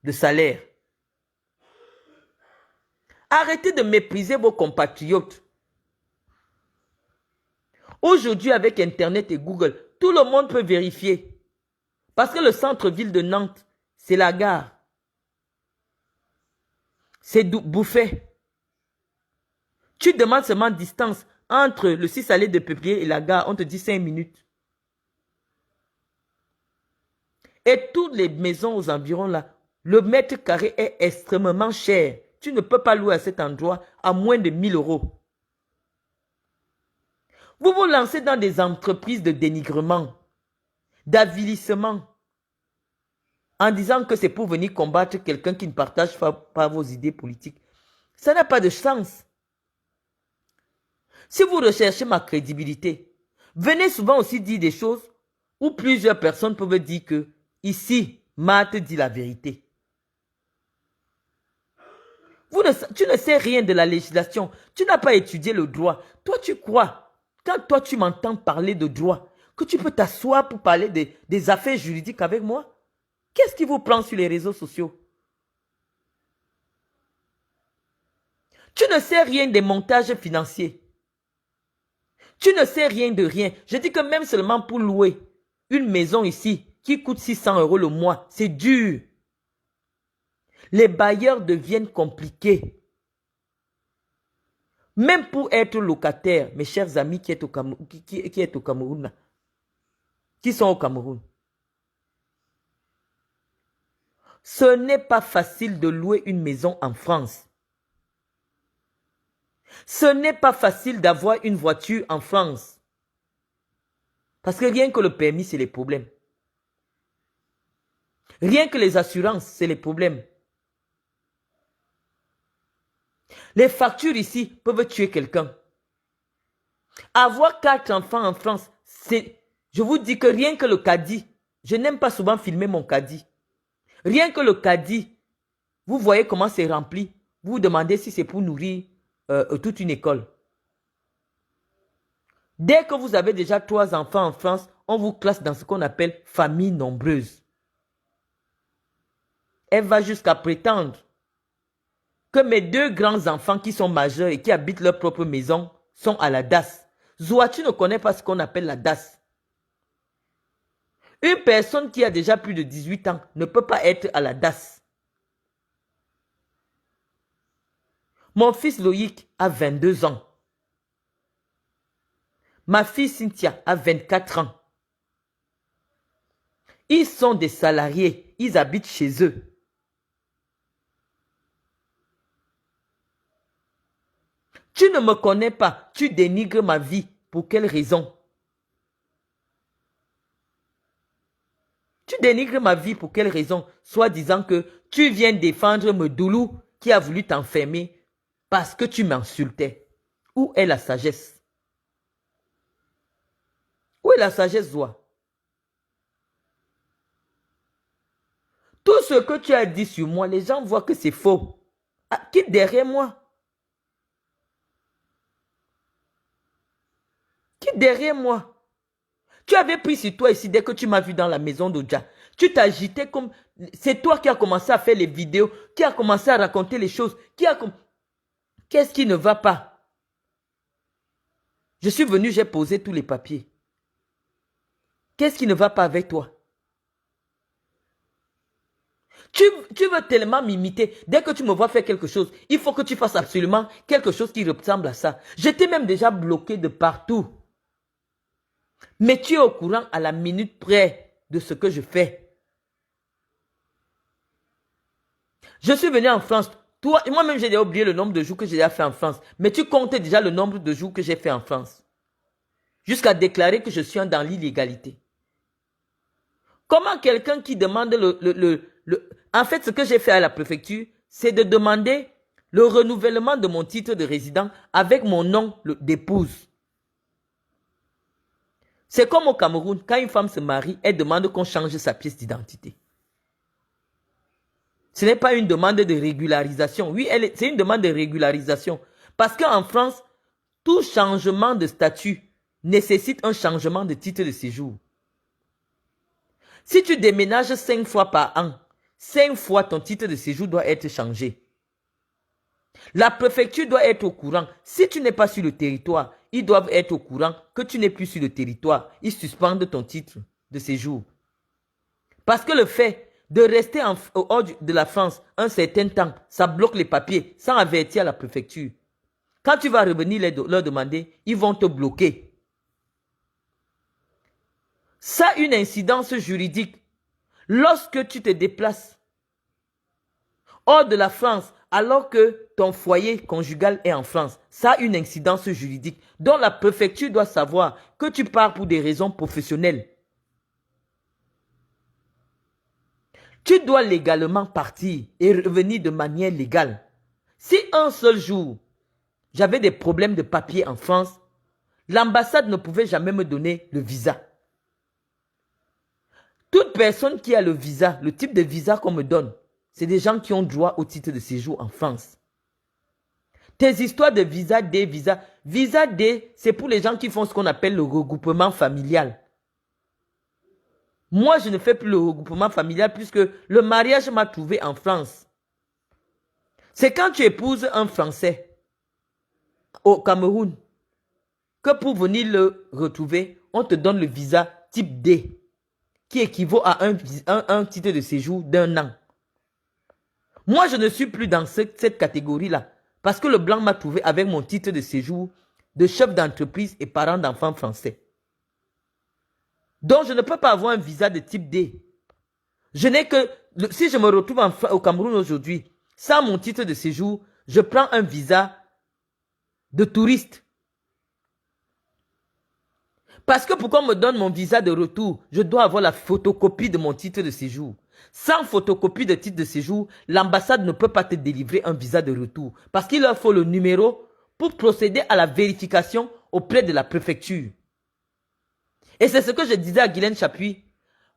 de salaire. Arrêtez de mépriser vos compatriotes. Aujourd'hui, avec Internet et Google, tout le monde peut vérifier. Parce que le centre-ville de Nantes, c'est la gare. C'est bouffé. Tu demandes seulement distance entre le 6 allées de Peupliers et la gare, on te dit 5 minutes. Et toutes les maisons aux environs là, le mètre carré est extrêmement cher. Tu ne peux pas louer à cet endroit à moins de 1 000 €. Vous vous lancez dans des entreprises de dénigrement, d'avilissement, en disant que c'est pour venir combattre quelqu'un qui ne partage pas vos idées politiques. Ça n'a pas de sens. Si vous recherchez ma crédibilité, venez souvent aussi dire des choses où plusieurs personnes peuvent dire que ici, Matt dit la vérité. Tu ne sais rien de la législation. Tu n'as pas étudié le droit. Toi, tu crois, quand toi, tu m'entends parler de droit, que tu peux t'asseoir pour parler des affaires juridiques avec moi? Qu'est-ce qui vous prend sur les réseaux sociaux? Tu ne sais rien des montages financiers. Tu ne sais rien de rien. Je dis que même seulement pour louer une maison ici qui coûte 600 € le mois, c'est dur. Les bailleurs deviennent compliqués. Même pour être locataire, mes chers amis qui est au Cameroun, qui est au Cameroun, là, qui sont au Cameroun, ce n'est pas facile de louer une maison en France. Ce n'est pas facile d'avoir une voiture en France. Parce que rien que le permis, c'est les problèmes. Rien que les assurances, c'est les problèmes. Les factures ici peuvent tuer quelqu'un. Avoir 4 enfants en France, je vous dis que rien que le caddie, je n'aime pas souvent filmer mon caddie. Rien que le caddie, vous voyez comment c'est rempli. Vous vous demandez si c'est pour nourrir toute une école. Dès que vous avez déjà 3 enfants en France, on vous classe dans ce qu'on appelle famille nombreuse. Elle va jusqu'à prétendre que mes 2 grands enfants qui sont majeurs et qui habitent leur propre maison sont à la DAS. Zoa, tu ne connais pas ce qu'on appelle la DAS. Une personne qui a déjà plus de 18 ans ne peut pas être à la DAS. Mon fils Loïc a 22 ans. Ma fille Cynthia a 24 ans. Ils sont des salariés. Ils habitent chez eux. Tu ne me connais pas. Tu dénigres ma vie. Pour quelle raison? Tu dénigres ma vie pour quelle raison? Soit disant que tu viens défendre Medoulou qui a voulu t'enfermer parce que tu m'insultais. Où est la sagesse? Où est la sagesse, Zoa? Tout ce que tu as dit sur moi, les gens voient que c'est faux. Ah, quitte derrière moi. Quitte derrière moi. Tu avais pris sur toi ici dès que tu m'as vu dans la maison d'Odja. Tu t'agitais comme... C'est toi qui as commencé à faire les vidéos, qui a commencé à raconter les choses, Qu'est-ce qui ne va pas? Je suis venu, j'ai posé tous les papiers. Qu'est-ce qui ne va pas avec toi? Tu veux tellement m'imiter. Dès que tu me vois faire quelque chose, il faut que tu fasses absolument quelque chose qui ressemble à ça. J'étais même déjà bloqué de partout. Mais tu es au courant à la minute près de ce que je fais. Je suis venu en France. Moi-même, j'ai déjà oublié le nombre de jours que j'ai déjà fait en France. Mais tu comptes déjà le nombre de jours que j'ai fait en France. Jusqu'à déclarer que je suis dans l'illégalité. Comment quelqu'un qui demande En fait, ce que j'ai fait à la préfecture, c'est de demander le renouvellement de mon titre de résident avec mon nom d'épouse. C'est comme au Cameroun, quand une femme se marie, elle demande qu'on change sa pièce d'identité. Ce n'est pas une demande de régularisation. Oui, c'est une demande de régularisation. Parce qu'en France, tout changement de statut nécessite un changement de titre de séjour. Si tu déménages 5 fois par an, 5 fois ton titre de séjour doit être changé. La préfecture doit être au courant. Si tu n'es pas sur le territoire, ils doivent être au courant que tu n'es plus sur le territoire. Ils suspendent ton titre de séjour. Parce que le fait de rester hors de la France un certain temps, ça bloque les papiers sans avertir la préfecture. Quand tu vas revenir leur demander, ils vont te bloquer. Ça a une incidence juridique. Lorsque tu te déplaces hors de la France, alors que ton foyer conjugal est en France, ça a une incidence juridique. Donc la préfecture doit savoir que tu pars pour des raisons professionnelles. Tu dois légalement partir et revenir de manière légale. Si un seul jour, j'avais des problèmes de papier en France, l'ambassade ne pouvait jamais me donner le visa. Toute personne qui a le visa, le type de visa qu'on me donne, c'est des gens qui ont droit au titre de séjour en France. Tes histoires de visa D, visa D, c'est pour les gens qui font ce qu'on appelle le regroupement familial. Moi, je ne fais plus le regroupement familial puisque le mariage m'a trouvé en France. C'est quand tu épouses un Français au Cameroun que pour venir le retrouver, on te donne le visa type D qui équivaut à un titre de séjour d'1 an. Moi, je ne suis plus dans cette catégorie-là Parce que le blanc m'a trouvé avec mon titre de séjour de chef d'entreprise et parent d'enfants français. Donc, je ne peux pas avoir un visa de type D. Je n'ai que... Si je me retrouve au Cameroun aujourd'hui, sans mon titre de séjour, je prends un visa de touriste. Parce que pour qu'on me donne mon visa de retour, je dois avoir la photocopie de mon titre de séjour. Sans photocopie de titre de séjour, l'ambassade ne peut pas te délivrer un visa de retour. Parce qu'il leur faut le numéro pour procéder à la vérification auprès de la préfecture. Et c'est ce que je disais à Guylaine Chapuis,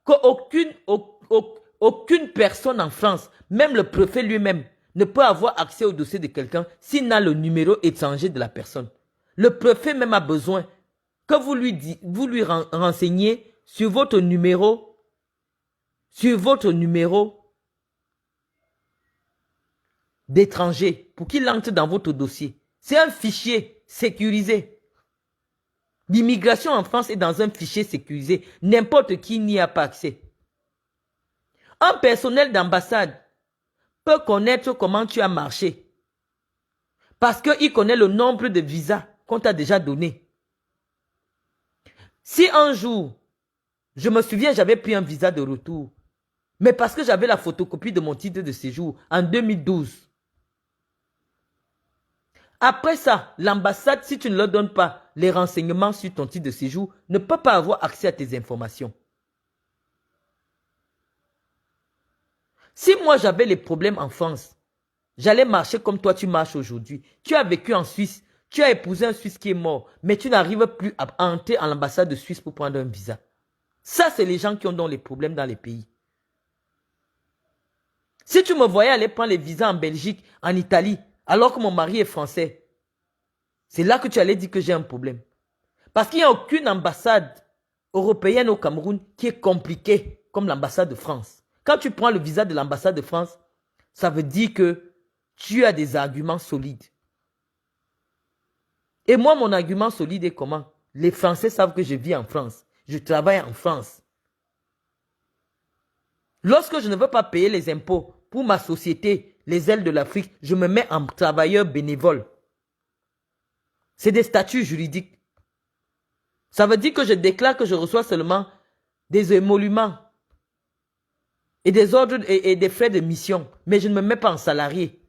qu'aucune personne en France, même le préfet lui-même, ne peut avoir accès au dossier de quelqu'un s'il n'a le numéro étranger de la personne. Le préfet même a besoin que vous lui renseigniez sur votre numéro d'étranger pour qu'il entre dans votre dossier. C'est un fichier sécurisé. L'immigration en France est dans un fichier sécurisé. N'importe qui n'y a pas accès. Un personnel d'ambassade peut connaître comment tu as marché. Parce qu'il connaît le nombre de visas qu'on t'a déjà donné. Si un jour, je me souviens, j'avais pris un visa de retour, mais parce que j'avais la photocopie de mon titre de séjour en 2012. Après ça, l'ambassade, si tu ne leur donnes pas les renseignements sur ton titre de séjour, ne peut pas avoir accès à tes informations. Si moi j'avais les problèmes en France, j'allais marcher comme toi tu marches aujourd'hui. Tu as vécu en Suisse, tu as épousé un Suisse qui est mort, mais tu n'arrives plus à entrer à l'ambassade de Suisse pour prendre un visa. Ça, c'est les gens qui ont donc les problèmes dans les pays. Si tu me voyais aller prendre les visas en Belgique, en Italie, alors que mon mari est français, c'est là que tu allais dire que j'ai un problème. Parce qu'il n'y a aucune ambassade européenne au Cameroun qui est compliquée comme l'ambassade de France. Quand tu prends le visa de l'ambassade de France, ça veut dire que tu as des arguments solides. Et moi, mon argument solide est comment? Les Français savent que je vis en France. Je travaille en France. Lorsque je ne veux pas payer les impôts pour ma société, les ailes de l'Afrique, je me mets en travailleur bénévole. C'est des statuts juridiques. Ça veut dire que je déclare que je reçois seulement des émoluments et des ordres et des frais de mission. Mais je ne me mets pas en salarié.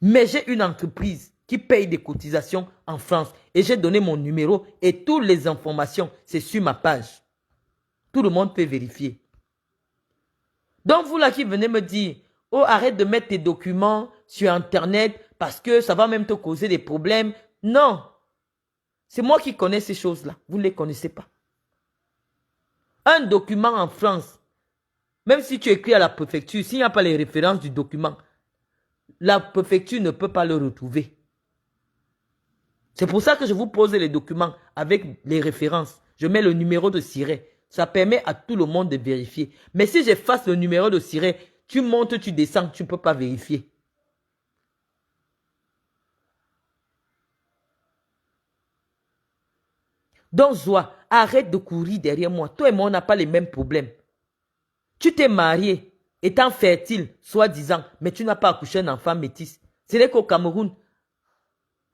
Mais j'ai une entreprise qui paye des cotisations en France. Et j'ai donné mon numéro et toutes les informations, c'est sur ma page. Tout le monde peut vérifier. Donc vous là qui venez me dire, oh arrête de mettre tes documents sur Internet parce que ça va même te causer des problèmes. Non. C'est moi qui connais ces choses-là. Vous ne les connaissez pas. Un document en France, même si tu écris à la préfecture, s'il n'y a pas les références du document, la préfecture ne peut pas le retrouver. C'est pour ça que je vous pose les documents avec les références. Je mets le numéro de siret. Ça permet à tout le monde de vérifier. Mais si j'efface le numéro de siret, tu montes, tu descends, tu ne peux pas vérifier. Donc, Zoa, arrête de courir derrière moi. Toi et moi, on n'a pas les mêmes problèmes. Tu t'es marié, étant fertile, soi-disant, mais tu n'as pas accouché un enfant métis. Ce n'est qu'au Cameroun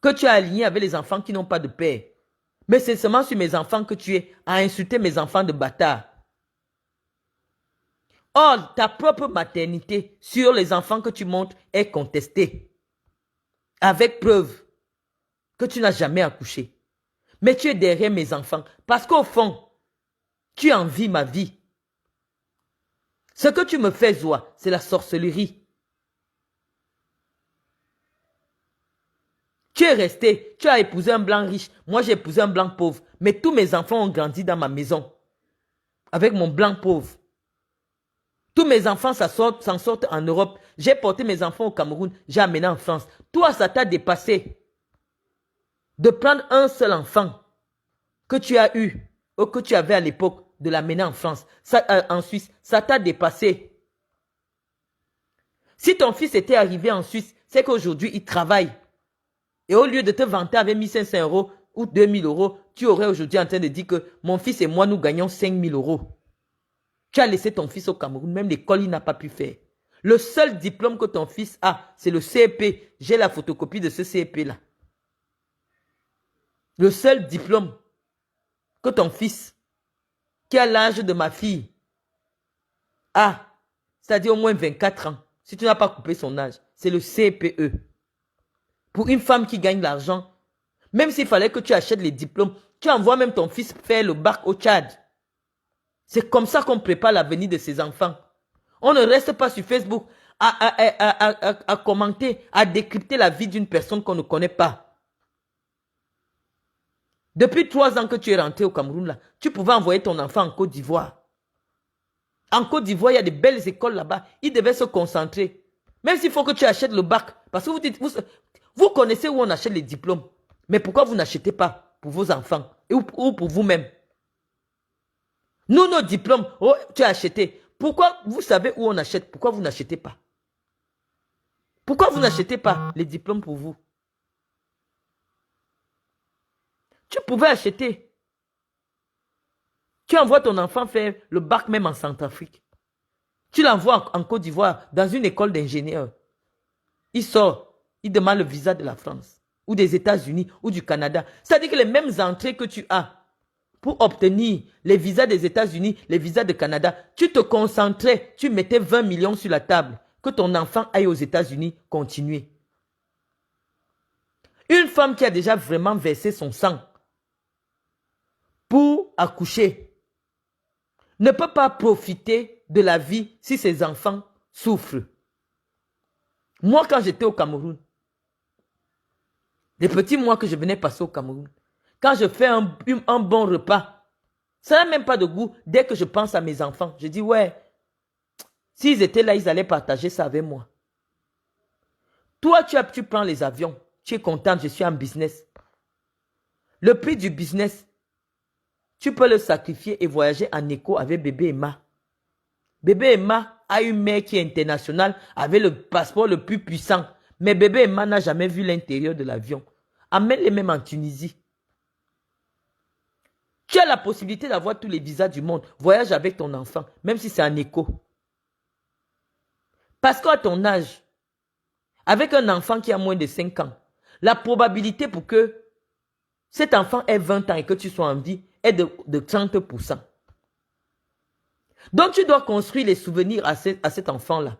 que tu as aligné avec les enfants qui n'ont pas de père. Mais c'est seulement sur mes enfants que tu es à insulter mes enfants de bâtard. Or, ta propre maternité sur les enfants que tu montres est contestée. Avec preuve que tu n'as jamais accouché. Mais tu es derrière mes enfants. Parce qu'au fond, tu envies ma vie. Ce que tu me fais, Zoa, c'est la sorcellerie. Tu es resté, tu as épousé un blanc riche, moi j'ai épousé un blanc pauvre. Mais tous mes enfants ont grandi dans ma maison. Avec mon blanc pauvre. Tous mes enfants s'en sortent en Europe. J'ai porté mes enfants au Cameroun, j'ai amené en France. Toi, ça t'a dépassé. De prendre un seul enfant que tu as eu, ou que tu avais à l'époque, de l'amener en France, en Suisse, ça t'a dépassé. Si ton fils était arrivé en Suisse, c'est qu'aujourd'hui, il travaille. Et au lieu de te vanter avec 1500 € ou 2000 €, tu aurais aujourd'hui en train de dire que mon fils et moi, nous gagnons 5000 €. Tu as laissé ton fils au Cameroun, même l'école, il n'a pas pu faire. Le seul diplôme que ton fils a, c'est le CEP. J'ai la photocopie de ce CEP-là. Le seul diplôme que ton fils, qui a l'âge de ma fille, a, c'est-à-dire au moins 24 ans, si tu n'as pas coupé son âge, c'est le CPE. Pour une femme qui gagne l'argent, même s'il fallait que tu achètes les diplômes, tu envoies même ton fils faire le bac au Tchad. C'est comme ça qu'on prépare l'avenir de ses enfants. On ne reste pas sur Facebook à commenter, à décrypter la vie d'une personne qu'on ne connaît pas. Depuis 3 ans que tu es rentré au Cameroun, là, tu pouvais envoyer ton enfant en Côte d'Ivoire. En Côte d'Ivoire, il y a de belles écoles là-bas. Il devait se concentrer. Même s'il faut que tu achètes le bac. Parce que vous connaissez où on achète les diplômes. Mais pourquoi vous n'achetez pas pour vos enfants ou pour vous-même? Nous, nos diplômes, oh, tu as acheté. Pourquoi vous savez où on achète? Pourquoi vous n'achetez pas? Pourquoi vous n'achetez pas les diplômes pour vous? Tu pouvais acheter. Tu envoies ton enfant faire le bac même en Centrafrique. Tu l'envoies en Côte d'Ivoire dans une école d'ingénieurs. Il sort, il demande le visa de la France ou des États-Unis ou du Canada. C'est-à-dire que les mêmes entrées que tu as pour obtenir les visas des États-Unis, les visas du Canada, tu te concentrais, tu mettais 20 millions sur la table, que ton enfant aille aux États-Unis continuer. Une femme qui a déjà vraiment versé son sang pour accoucher ne peut pas profiter de la vie si ses enfants souffrent. Moi, quand j'étais au Cameroun, les petits mois que je venais passer au Cameroun, quand je fais un bon repas, ça n'a même pas de goût. Dès que je pense à mes enfants, je dis, ouais, s'ils étaient là, ils allaient partager ça avec moi. Toi, tu prends les avions, tu es contente, je suis en business. Le prix du business, tu peux le sacrifier et voyager en écho avec bébé Emma. Bébé Emma a une mère qui est internationale avec le passeport le plus puissant. Mais bébé Emma n'a jamais vu l'intérieur de l'avion. Amène-les même en Tunisie. Tu as la possibilité d'avoir tous les visas du monde. Voyage avec ton enfant, même si c'est en écho. Parce qu'à ton âge, avec un enfant qui a moins de 5 ans, la probabilité pour que cet enfant ait 20 ans et que tu sois en vie est de 30%. Donc tu dois construire les souvenirs à cet enfant-là.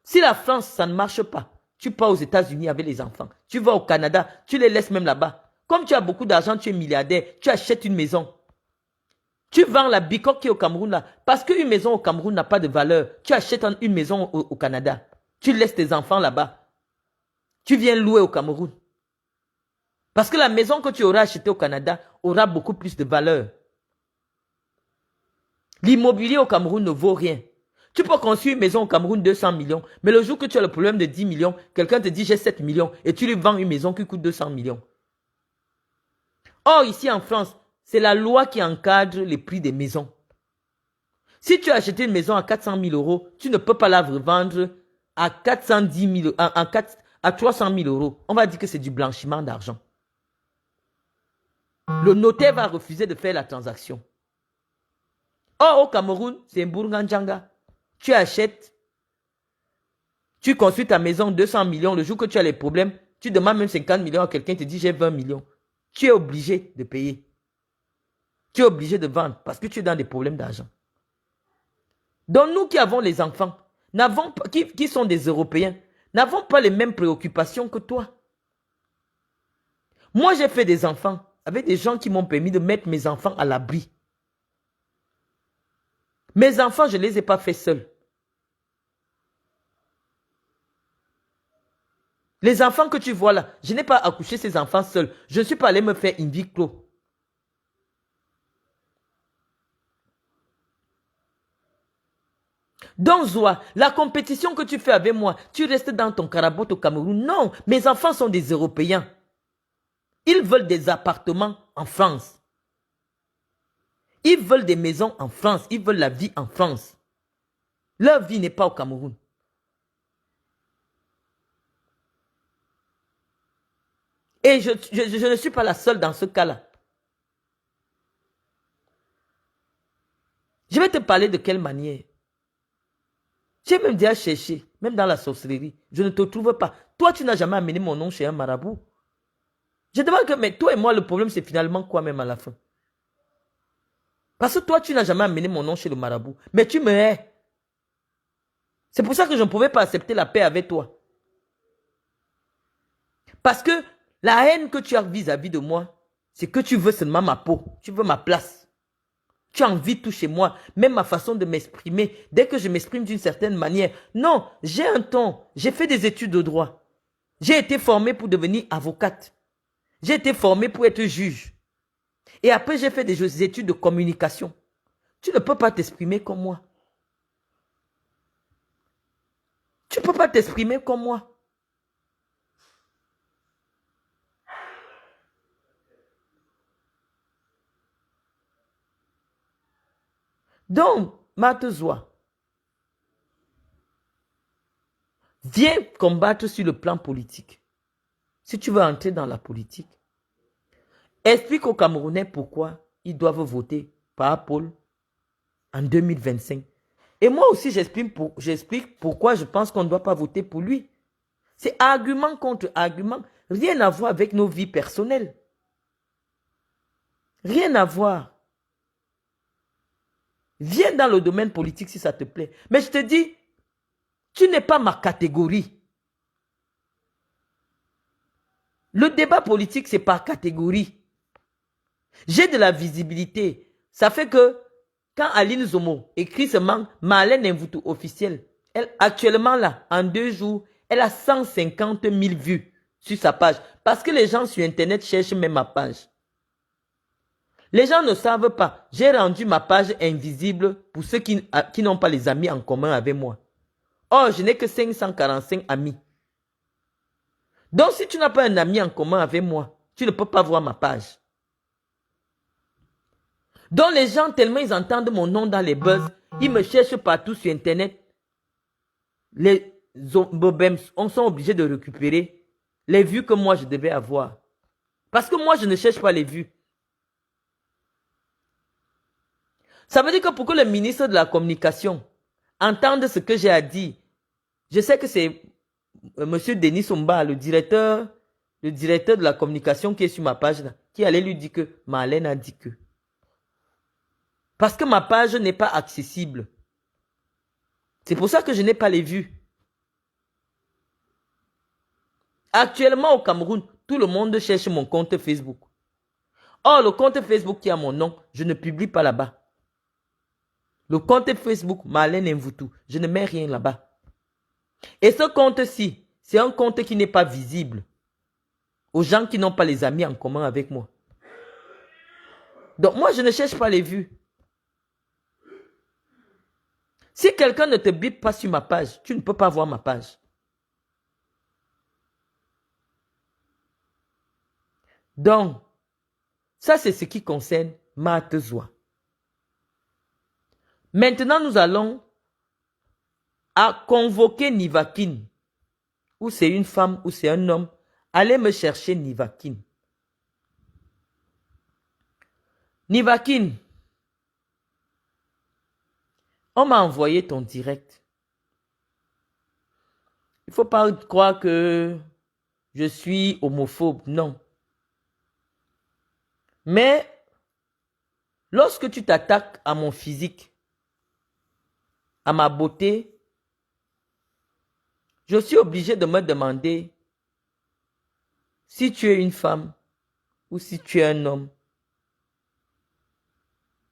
Si la France, ça ne marche pas, tu pars aux États-Unis avec les enfants. Tu vas au Canada, tu les laisses même là-bas. Comme tu as beaucoup d'argent, tu es milliardaire, tu achètes une maison. Tu vends la bicoque qui est au Cameroun là. Parce qu'une maison au Cameroun n'a pas de valeur. Tu achètes une maison au Canada. Tu laisses tes enfants là-bas. Tu viens louer au Cameroun. Parce que la maison que tu auras achetée au Canada aura beaucoup plus de valeur. L'immobilier au Cameroun ne vaut rien. Tu peux construire une maison au Cameroun 200 millions, mais le jour que tu as le problème de 10 millions, quelqu'un te dit j'ai 7 millions et tu lui vends une maison qui coûte 200 millions. Or, ici en France, c'est la loi qui encadre les prix des maisons. Si tu as acheté une maison à 400 000 euros, tu ne peux pas la revendre à 410 000, à 300 000 euros. On va dire que c'est du blanchiment d'argent. Le notaire va refuser de faire la transaction. Or, au Cameroun, c'est un Bourganjanga. Tu achètes, tu construis ta maison 200 millions. Le jour que tu as les problèmes, tu demandes même 50 millions à quelqu'un, te dit j'ai 20 millions. Tu es obligé de payer. Tu es obligé de vendre parce que tu es dans des problèmes d'argent. Donc nous qui avons les enfants, qui sont des Européens, n'avons pas les mêmes préoccupations que toi. Moi, j'ai fait des enfants avec des gens qui m'ont permis de mettre mes enfants à l'abri. Mes enfants, je ne les ai pas faits seuls. Les enfants que tu vois là, je n'ai pas accouché ces enfants seuls. Je ne suis pas allé me faire in vitro. Donc, Zoa, la compétition que tu fais avec moi, tu restes dans ton carabot au Cameroun. Non, mes enfants sont des Européens. Ils veulent des appartements en France. Ils veulent des maisons en France. Ils veulent la vie en France. Leur vie n'est pas au Cameroun. Et je ne suis pas la seule dans ce cas-là. Je vais te parler de quelle manière. J'ai même déjà cherché, même dans la sorcellerie. Je ne te trouve pas. Toi, tu n'as jamais amené mon nom chez un marabout. Je demande que, mais toi et moi, le problème, c'est finalement quoi même à la fin? Parce que toi, tu n'as jamais amené mon nom chez le marabout. Mais tu me hais. C'est pour ça que je ne pouvais pas accepter la paix avec toi. Parce que la haine que tu as vis-à-vis de moi, c'est que tu veux seulement ma peau. Tu veux ma place. Tu as envie de tout chez moi, même ma façon de m'exprimer. Dès que je m'exprime d'une certaine manière. Non, j'ai un ton. J'ai fait des études de droit. J'ai été formée pour devenir avocate. J'ai été formée pour être juge. Et après, j'ai fait des études de communication. Tu ne peux pas t'exprimer comme moi. Tu ne peux pas t'exprimer comme moi. Donc, Matezoa, viens combattre sur le plan politique. Si tu veux entrer dans la politique, explique aux Camerounais pourquoi ils doivent voter par Paul en 2025. Et moi aussi, j'explique pourquoi je pense qu'on ne doit pas voter pour lui. C'est argument contre argument. Rien à voir avec nos vies personnelles. Rien à voir. Viens dans le domaine politique si ça te plaît. Mais je te dis, tu n'es pas ma catégorie. Le débat politique, c'est par catégorie. J'ai de la visibilité. Ça fait que quand Aline Zomo écrit seulement Marlène Mvutu officiel, elle, actuellement là, en 2 jours, elle a 150 000 vues sur sa page. Parce que les gens sur Internet cherchent même ma page. Les gens ne savent pas. J'ai rendu ma page invisible pour ceux qui n'ont pas les amis en commun avec moi. Oh, je n'ai que 545 amis. Donc, si tu n'as pas un ami en commun avec moi, tu ne peux pas voir ma page. Donc, les gens, tellement ils entendent mon nom dans les buzz, ils me cherchent partout sur Internet. Les Bobems, on sont obligés de récupérer les vues que moi, je devais avoir. Parce que moi, je ne cherche pas les vues. Ça veut dire que pour que le ministre de la Communication entende ce que j'ai à dire, je sais que c'est M. Denis Somba, le directeur de la communication qui est sur ma page là, qui allait lui dire que Marlène a dit que. Parce que ma page n'est pas accessible. C'est pour ça que je n'ai pas les vues. Actuellement au Cameroun, tout le monde cherche mon compte Facebook. Or, le compte Facebook qui a mon nom, je ne publie pas là-bas. Le compte Facebook, Marlène Mvutu, je ne mets rien là-bas. Et ce compte-ci, c'est un compte qui n'est pas visible aux gens qui n'ont pas les amis en commun avec moi. Donc moi, je ne cherche pas les vues. Si quelqu'un ne te bip pas sur ma page, tu ne peux pas voir ma page. Donc, ça c'est ce qui concerne Matezoa. Maintenant, nous allons à convoquer Nivakin. Ou c'est une femme ou c'est un homme. Allez me chercher Nivakin. Nivakin, on m'a envoyé ton direct. Il ne faut pas croire que je suis homophobe, non. Mais, lorsque tu t'attaques à mon physique, à ma beauté, je suis obligé de me demander si tu es une femme ou si tu es un homme.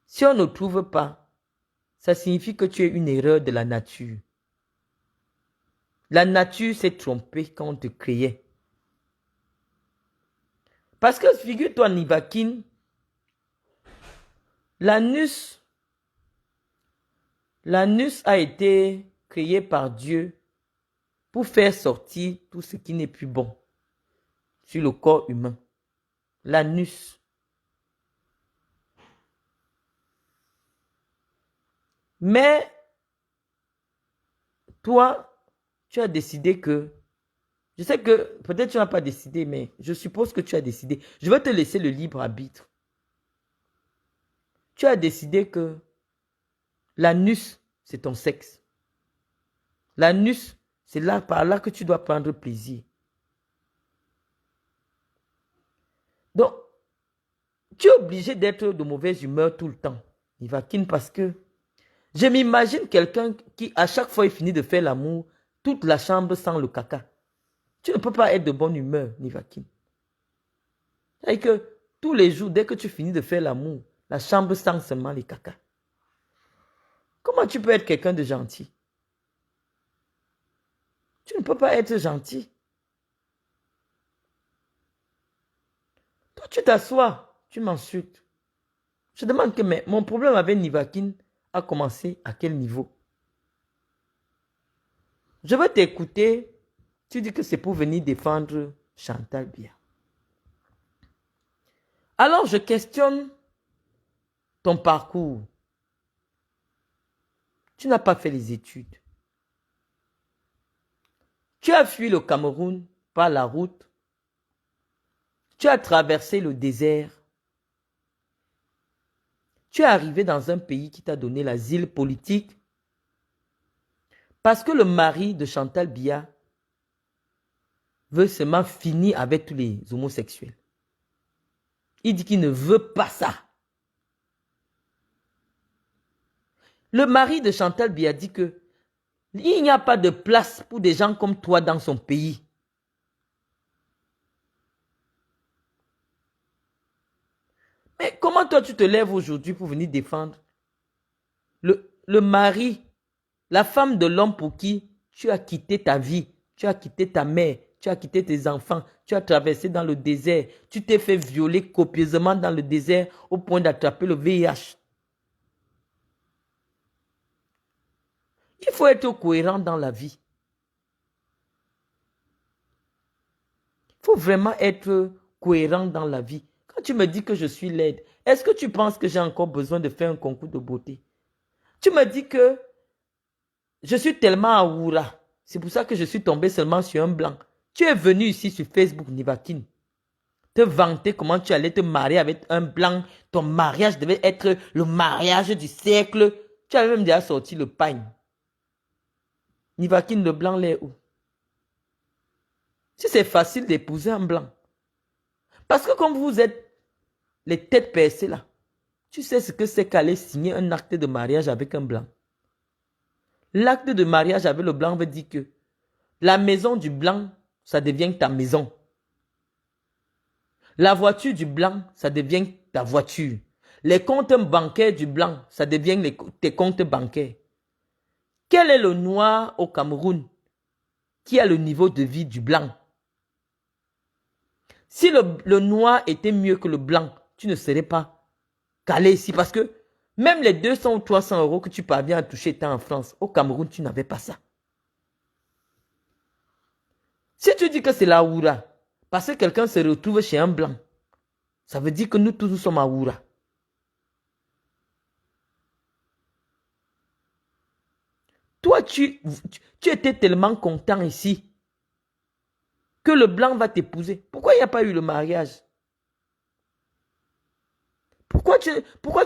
Si on ne trouve pas, ça signifie que tu es une erreur de la nature. La nature s'est trompée quand on te créait. Parce que, figure-toi, Nivakin, l'anus a été créé par Dieu pour faire sortir tout ce qui n'est plus bon sur le corps humain. L'anus. Mais, toi, tu as décidé que, je sais que peut-être tu n'as pas décidé, mais je suppose que tu as décidé. Je vais te laisser le libre arbitre. Tu as décidé que l'anus, c'est ton sexe. L'anus, c'est là, par là que tu dois prendre plaisir. Donc, tu es obligé d'être de mauvaise humeur tout le temps, Nivakine, parce que je m'imagine quelqu'un qui, à chaque fois, il finit de faire l'amour, toute la chambre sent le caca. Tu ne peux pas être de bonne humeur, Nivakine. C'est que tous les jours, dès que tu finis de faire l'amour, la chambre sent seulement les caca. Comment tu peux être quelqu'un de gentil? Tu ne peux pas être gentil. Toi, tu t'assois, tu m'insultes. Je demande que mon problème avec Nivakine a commencé à quel niveau? Je veux t'écouter. Tu dis que c'est pour venir défendre Chantal Biya. Alors, je questionne ton parcours. Tu n'as pas fait les études. Tu as fui le Cameroun par la route. Tu as traversé le désert. Tu es arrivé dans un pays qui t'a donné l'asile politique parce que le mari de Chantal Biya veut seulement finir avec tous les homosexuels. Il dit qu'il ne veut pas ça. Le mari de Chantal Biya dit que il n'y a pas de place pour des gens comme toi dans son pays. Mais comment toi tu te lèves aujourd'hui pour venir défendre le mari, la femme de l'homme pour qui tu as quitté ta vie, tu as quitté ta mère, tu as quitté tes enfants, tu as traversé dans le désert, tu t'es fait violer copieusement dans le désert au point d'attraper le VIH. Il faut être cohérent dans la vie. Il faut vraiment être cohérent dans la vie. Quand tu me dis que je suis laide, est-ce que tu penses que j'ai encore besoin de faire un concours de beauté? Tu me dis que je suis tellement aoura. C'est pour ça que je suis tombé seulement sur un blanc. Tu es venu ici sur Facebook, Nivakine, te vanter comment tu allais te marier avec un blanc. Ton mariage devait être le mariage du siècle. Tu avais même déjà sorti le pagne. Nivakine, le blanc l'est où? Si c'est facile d'épouser un blanc. Parce que comme vous êtes les têtes percées là, tu sais ce que c'est qu'aller signer un acte de mariage avec un blanc. L'acte de mariage avec le blanc veut dire que la maison du blanc, ça devient ta maison. La voiture du blanc, ça devient ta voiture. Les comptes bancaires du blanc, ça devient tes comptes bancaires. Quel est le noir au Cameroun qui a le niveau de vie du blanc? Si le noir était mieux que le blanc, tu ne serais pas calé ici. Parce que même les 200 ou 300 euros que tu parviens à toucher étant en France, au Cameroun, tu n'avais pas ça. Si tu dis que c'est la oura, parce que quelqu'un se retrouve chez un blanc, ça veut dire que nous tous nous sommes à oura. Toi, tu étais tellement content ici que le blanc va t'épouser. Pourquoi il n'y a pas eu le mariage? Pourquoi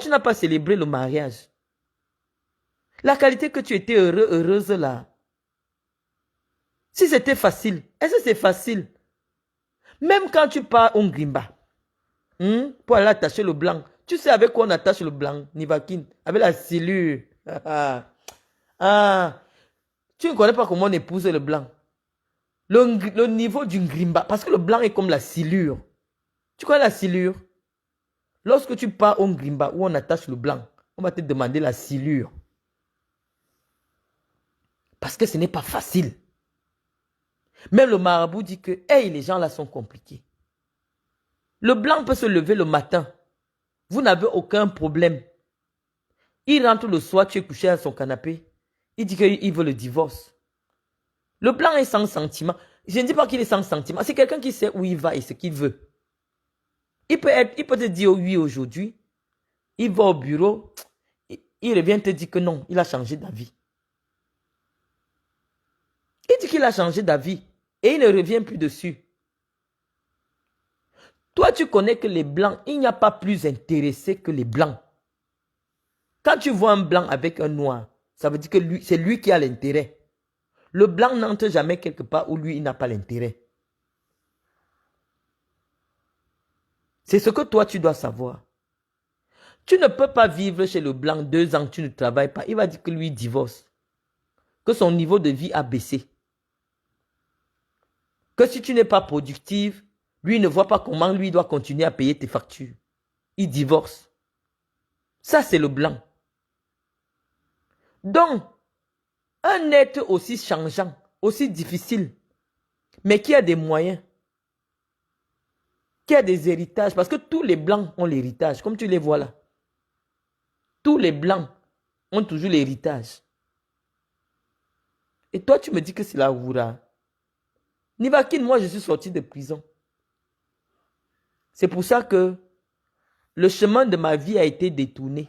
tu n'as pas célébré le mariage? La qualité que tu étais heureuse là. Si c'était facile, est-ce que c'est facile? Même quand tu pars au Ngrimba, pour aller attacher le blanc, tu sais avec quoi on attache le blanc, Nivakine? Avec la silure. Tu ne connais pas comment on épouse le blanc. Le niveau du Ngrimba, parce que le blanc est comme la silure. Tu connais la silure? Lorsque tu pars au Ngrimba où on attache le blanc, on va te demander la silure. Parce que ce n'est pas facile. Même le marabout dit que hey, les gens là sont compliqués. Le blanc peut se lever le matin. Vous n'avez aucun problème. Il rentre le soir, tu es couché à son canapé. Il dit qu'il veut le divorce. Le blanc est sans sentiment. Je ne dis pas qu'il est sans sentiment. C'est quelqu'un qui sait où il va et ce qu'il veut. Il peut te dire oui aujourd'hui. Il va au bureau. Il revient te dire que non, il a changé d'avis. Il dit qu'il a changé d'avis. Et il ne revient plus dessus. Toi, tu connais que les blancs, il n'y a pas plus intéressé que les blancs. Quand tu vois un blanc avec un noir, ça veut dire que c'est lui qui a l'intérêt. Le blanc n'entre jamais quelque part où lui, il n'a pas l'intérêt. C'est ce que toi, tu dois savoir. Tu ne peux pas vivre chez le blanc 2 ans, tu ne travailles pas. Il va dire que lui, il divorce. Que son niveau de vie a baissé. Que si tu n'es pas productive, lui ne voit pas comment lui doit continuer à payer tes factures. Il divorce. Ça, c'est le blanc. Donc, un être aussi changeant, aussi difficile, mais qui a des moyens, qui a des héritages, parce que tous les blancs ont l'héritage, comme tu les vois là. Tous les blancs ont toujours l'héritage. Et toi, tu me dis que c'est la Oura. Nivakin, moi, je suis sorti de prison. C'est pour ça que le chemin de ma vie a été détourné.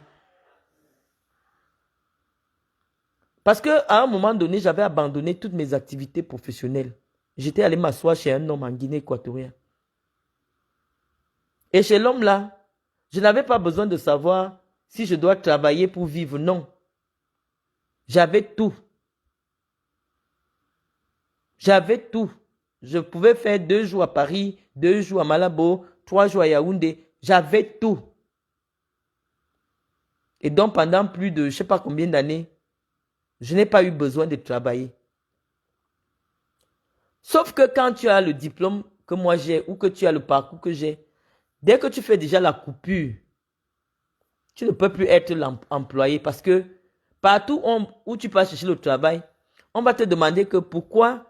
Parce qu'à un moment donné, j'avais abandonné toutes mes activités professionnelles. J'étais allé m'asseoir chez un homme en Guinée équatoriale. Et chez l'homme là, je n'avais pas besoin de savoir si je dois travailler pour vivre. Non. J'avais tout. J'avais tout. Je pouvais faire 2 jours à Paris, 2 jours à Malabo, 3 jours à Yaoundé. J'avais tout. Et donc pendant plus de je ne sais pas combien d'années, je n'ai pas eu besoin de travailler. Sauf que quand tu as le diplôme que moi j'ai ou que tu as le parcours que j'ai, dès que tu fais déjà la coupure, tu ne peux plus être employé parce que partout où tu passes chercher le travail, on va te demander que pourquoi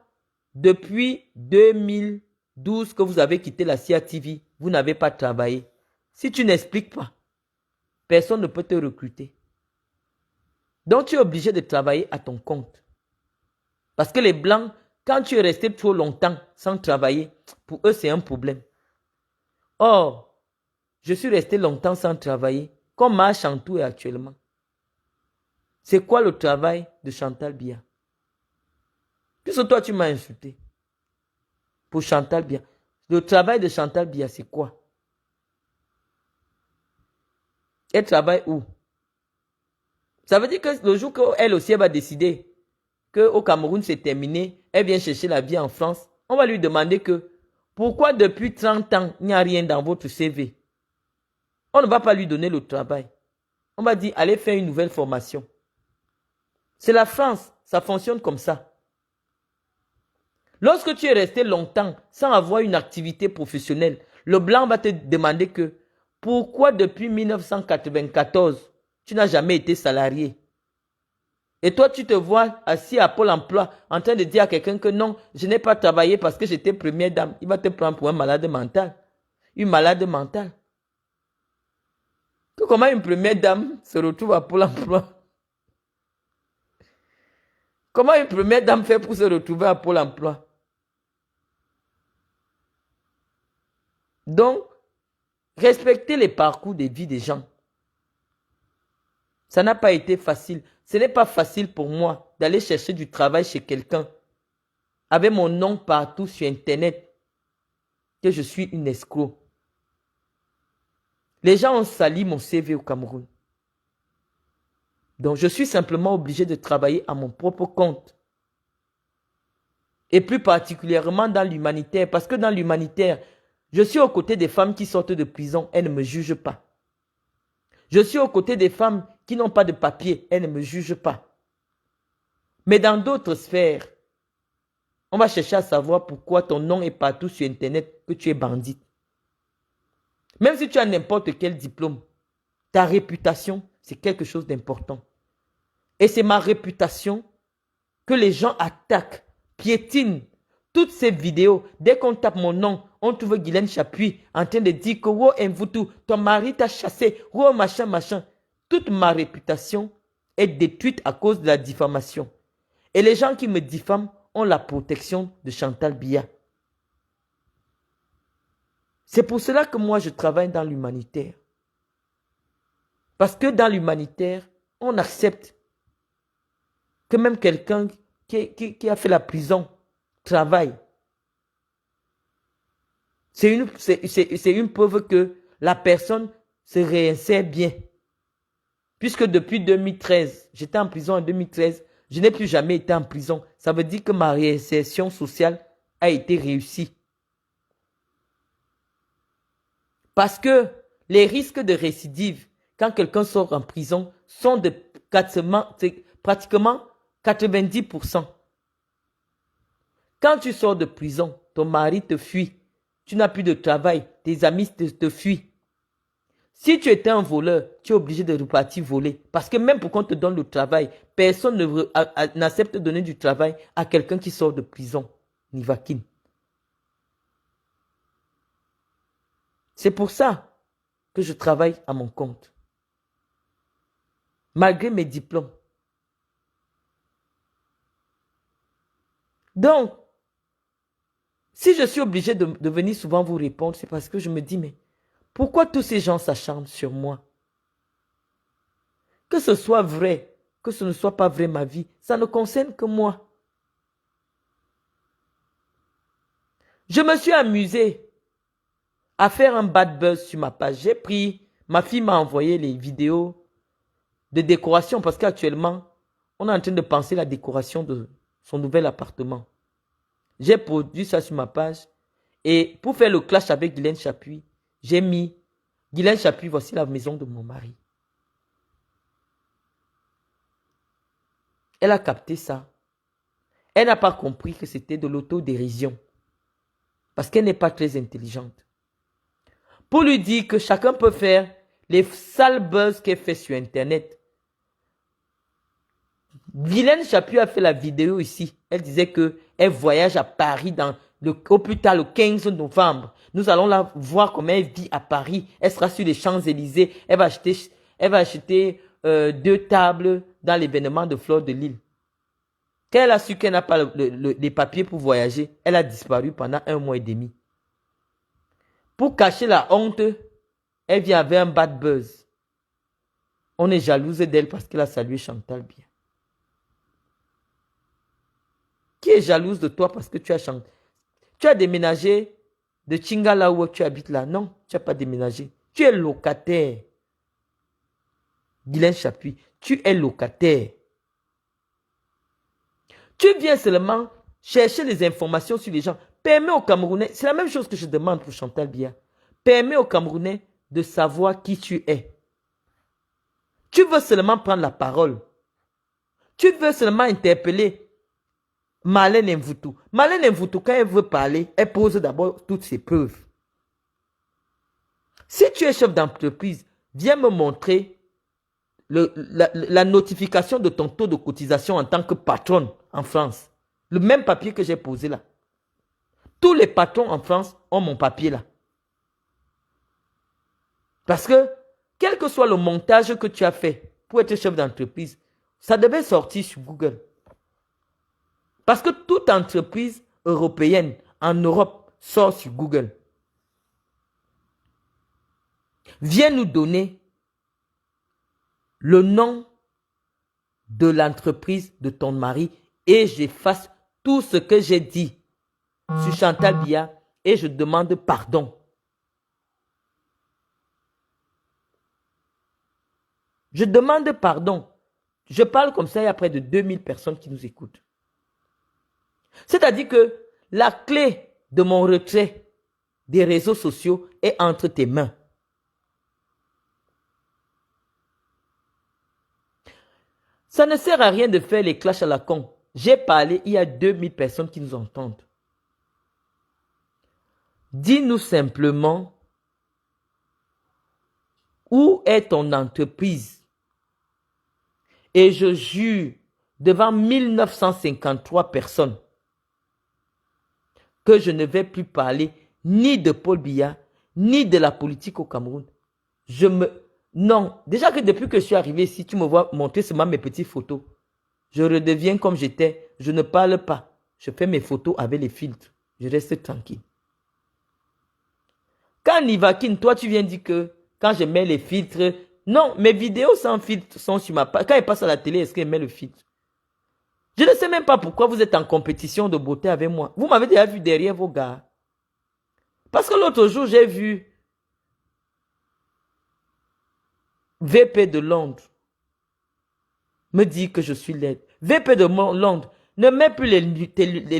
depuis 2012 que vous avez quitté la CIATV, vous n'avez pas travaillé. Si tu n'expliques pas, personne ne peut te recruter. Donc tu es obligé de travailler à ton compte. Parce que les Blancs, quand tu es resté trop longtemps sans travailler, pour eux c'est un problème. Or, je suis resté longtemps sans travailler, comme ma Chantou est actuellement. C'est quoi le travail de Chantal Biya? Puisque toi tu m'as insulté. Pour Chantal Biya. Le travail de Chantal Biya, c'est quoi? Elle travaille où? Ça veut dire que le jour qu'elle aussi elle va décider qu'au Cameroun c'est terminé, elle vient chercher la vie en France, on va lui demander que pourquoi depuis 30 ans il n'y a rien dans votre CV? On ne va pas lui donner le travail. On va dire allez faire une nouvelle formation. C'est la France, ça fonctionne comme ça. Lorsque tu es resté longtemps sans avoir une activité professionnelle, le blanc va te demander que pourquoi depuis 1994, tu n'as jamais été salarié? Et toi, tu te vois assis à Pôle emploi en train de dire à quelqu'un que non, je n'ai pas travaillé parce que j'étais première dame. Il va te prendre pour un malade mental. Une malade mentale. Comment une première dame se retrouve à Pôle emploi? Comment une première dame fait pour se retrouver à Pôle emploi? Donc, respecter les parcours de vie des gens. Ça n'a pas été facile. Ce n'est pas facile pour moi d'aller chercher du travail chez quelqu'un avec mon nom partout sur Internet que je suis une escroc. Les gens ont sali mon CV au Cameroun. Donc, je suis simplement obligé de travailler à mon propre compte. Et plus particulièrement dans l'humanitaire. Parce que dans l'humanitaire, je suis aux côtés des femmes qui sortent de prison. Elles ne me jugent pas. Je suis aux côtés des femmes qui n'ont pas de papier. Elles ne me jugent pas. Mais dans d'autres sphères, on va chercher à savoir pourquoi ton nom est partout sur Internet que tu es bandite. Même si tu as n'importe quel diplôme, ta réputation, c'est quelque chose d'important. Et c'est ma réputation que les gens attaquent, piétinent. Toutes ces vidéos, dès qu'on tape mon nom, on trouve Guylaine Chapuis en train de dire que oh, Mvoutou, ton mari t'a chassé, oh, machin, machin. Toute ma réputation est détruite à cause de la diffamation. Et les gens qui me diffament ont la protection de Chantal Biya. C'est pour cela que moi je travaille dans l'humanitaire. Parce que dans l'humanitaire, on accepte que même quelqu'un qui a fait la prison travaille. C'est une preuve que la personne se réinsère bien. Puisque depuis 2013, j'étais en prison en 2013, je n'ai plus jamais été en prison. Ça veut dire que ma réinsertion sociale a été réussie. Parce que les risques de récidive, quand quelqu'un sort en prison, sont de pratiquement 90%. Quand tu sors de prison, ton mari te fuit. Tu n'as plus de travail. Tes amis te fuient. Si tu étais un voleur, tu es obligé de repartir voler. Parce que même pour qu'on te donne le travail, personne n'accepte de donner du travail à quelqu'un qui sort de prison. Nivakine. C'est pour ça que je travaille à mon compte. Malgré mes diplômes. Donc, si je suis obligé de venir souvent vous répondre, c'est parce que je me dis, mais pourquoi tous ces gens s'acharnent sur moi? Que ce soit vrai, que ce ne soit pas vrai ma vie, ça ne concerne que moi. Je me suis amusé à faire un bad buzz sur ma page. J'ai pris, ma fille m'a envoyé les vidéos de décoration parce qu'actuellement, on est en train de penser la décoration de son nouvel appartement. J'ai produit ça sur ma page et pour faire le clash avec Guylaine Chapuis, j'ai mis Guylaine Chapuis, voici la maison de mon mari. Elle a capté ça. Elle n'a pas compris que c'était de l'autodérision. Parce qu'elle n'est pas très intelligente. Pour lui dire que chacun peut faire les sales buzz qu'elle fait sur Internet. Guylaine Chapuis a fait la vidéo ici. Elle disait qu'elle voyage à Paris au plus tard le 15 novembre. Nous allons la voir comment elle vit à Paris. Elle sera sur les Champs-Élysées. Elle va acheter 2 tables dans l'événement de Fleur de Lille. Quand elle a su qu'elle n'a pas les papiers pour voyager, elle a disparu pendant 1 mois et demi. Pour cacher la honte, elle vient avec un bad buzz. On est jalouse d'elle parce qu'elle a salué Chantal bien. Qui est jalouse de toi parce que tu as chanté? Tu as déménagé de Chinga là où tu habites là? Non, tu n'as pas déménagé. Tu es locataire. Guylaine Chapuis, tu es locataire. Tu viens seulement chercher les informations sur les gens. Permets aux Camerounais, c'est la même chose que je demande pour Chantal Biya. Permets aux Camerounais de savoir qui tu es. Tu veux seulement prendre la parole. Tu veux seulement interpeller Marlène Mvoutou. Marlène Mvoutou, quand elle veut parler, elle pose d'abord toutes ses preuves. Si tu es chef d'entreprise, viens me montrer la notification de ton taux de cotisation en tant que patronne en France. Le même papier que j'ai posé là. Tous les patrons en France ont mon papier là. Parce que, quel que soit le montage que tu as fait pour être chef d'entreprise, ça devait sortir sur Google. Parce que toute entreprise européenne en Europe sort sur Google. Viens nous donner le nom de l'entreprise de ton mari et j'efface tout ce que j'ai dit sur Chantal Biya et je demande pardon. Je demande pardon. Je parle comme ça, il y a près de 2000 personnes qui nous écoutent. C'est-à-dire que la clé de mon retrait des réseaux sociaux est entre tes mains. Ça ne sert à rien de faire les clashs à la con. J'ai parlé, il y a 2000 personnes qui nous entendent. Dis-nous simplement où est ton entreprise. Et je jure devant 1953 personnes que je ne vais plus parler ni de Paul Biya, ni de la politique au Cameroun. Non, déjà que depuis que je suis arrivé ici, tu me vois montrer seulement mes petites photos. Je redeviens comme j'étais. Je ne parle pas. Je fais mes photos avec les filtres. Je reste tranquille. Quand Nivakine, toi tu viens dire que quand je mets les filtres, non, mes vidéos sans filtre sont sur ma page. Quand elle passe à la télé, est-ce qu'elle met le filtre? Je ne sais même pas pourquoi vous êtes en compétition de beauté avec moi. Vous m'avez déjà vu derrière vos gars. Parce que l'autre jour, j'ai vu VP de Londres me dire que je suis laide. VP de Londres, ne mets plus les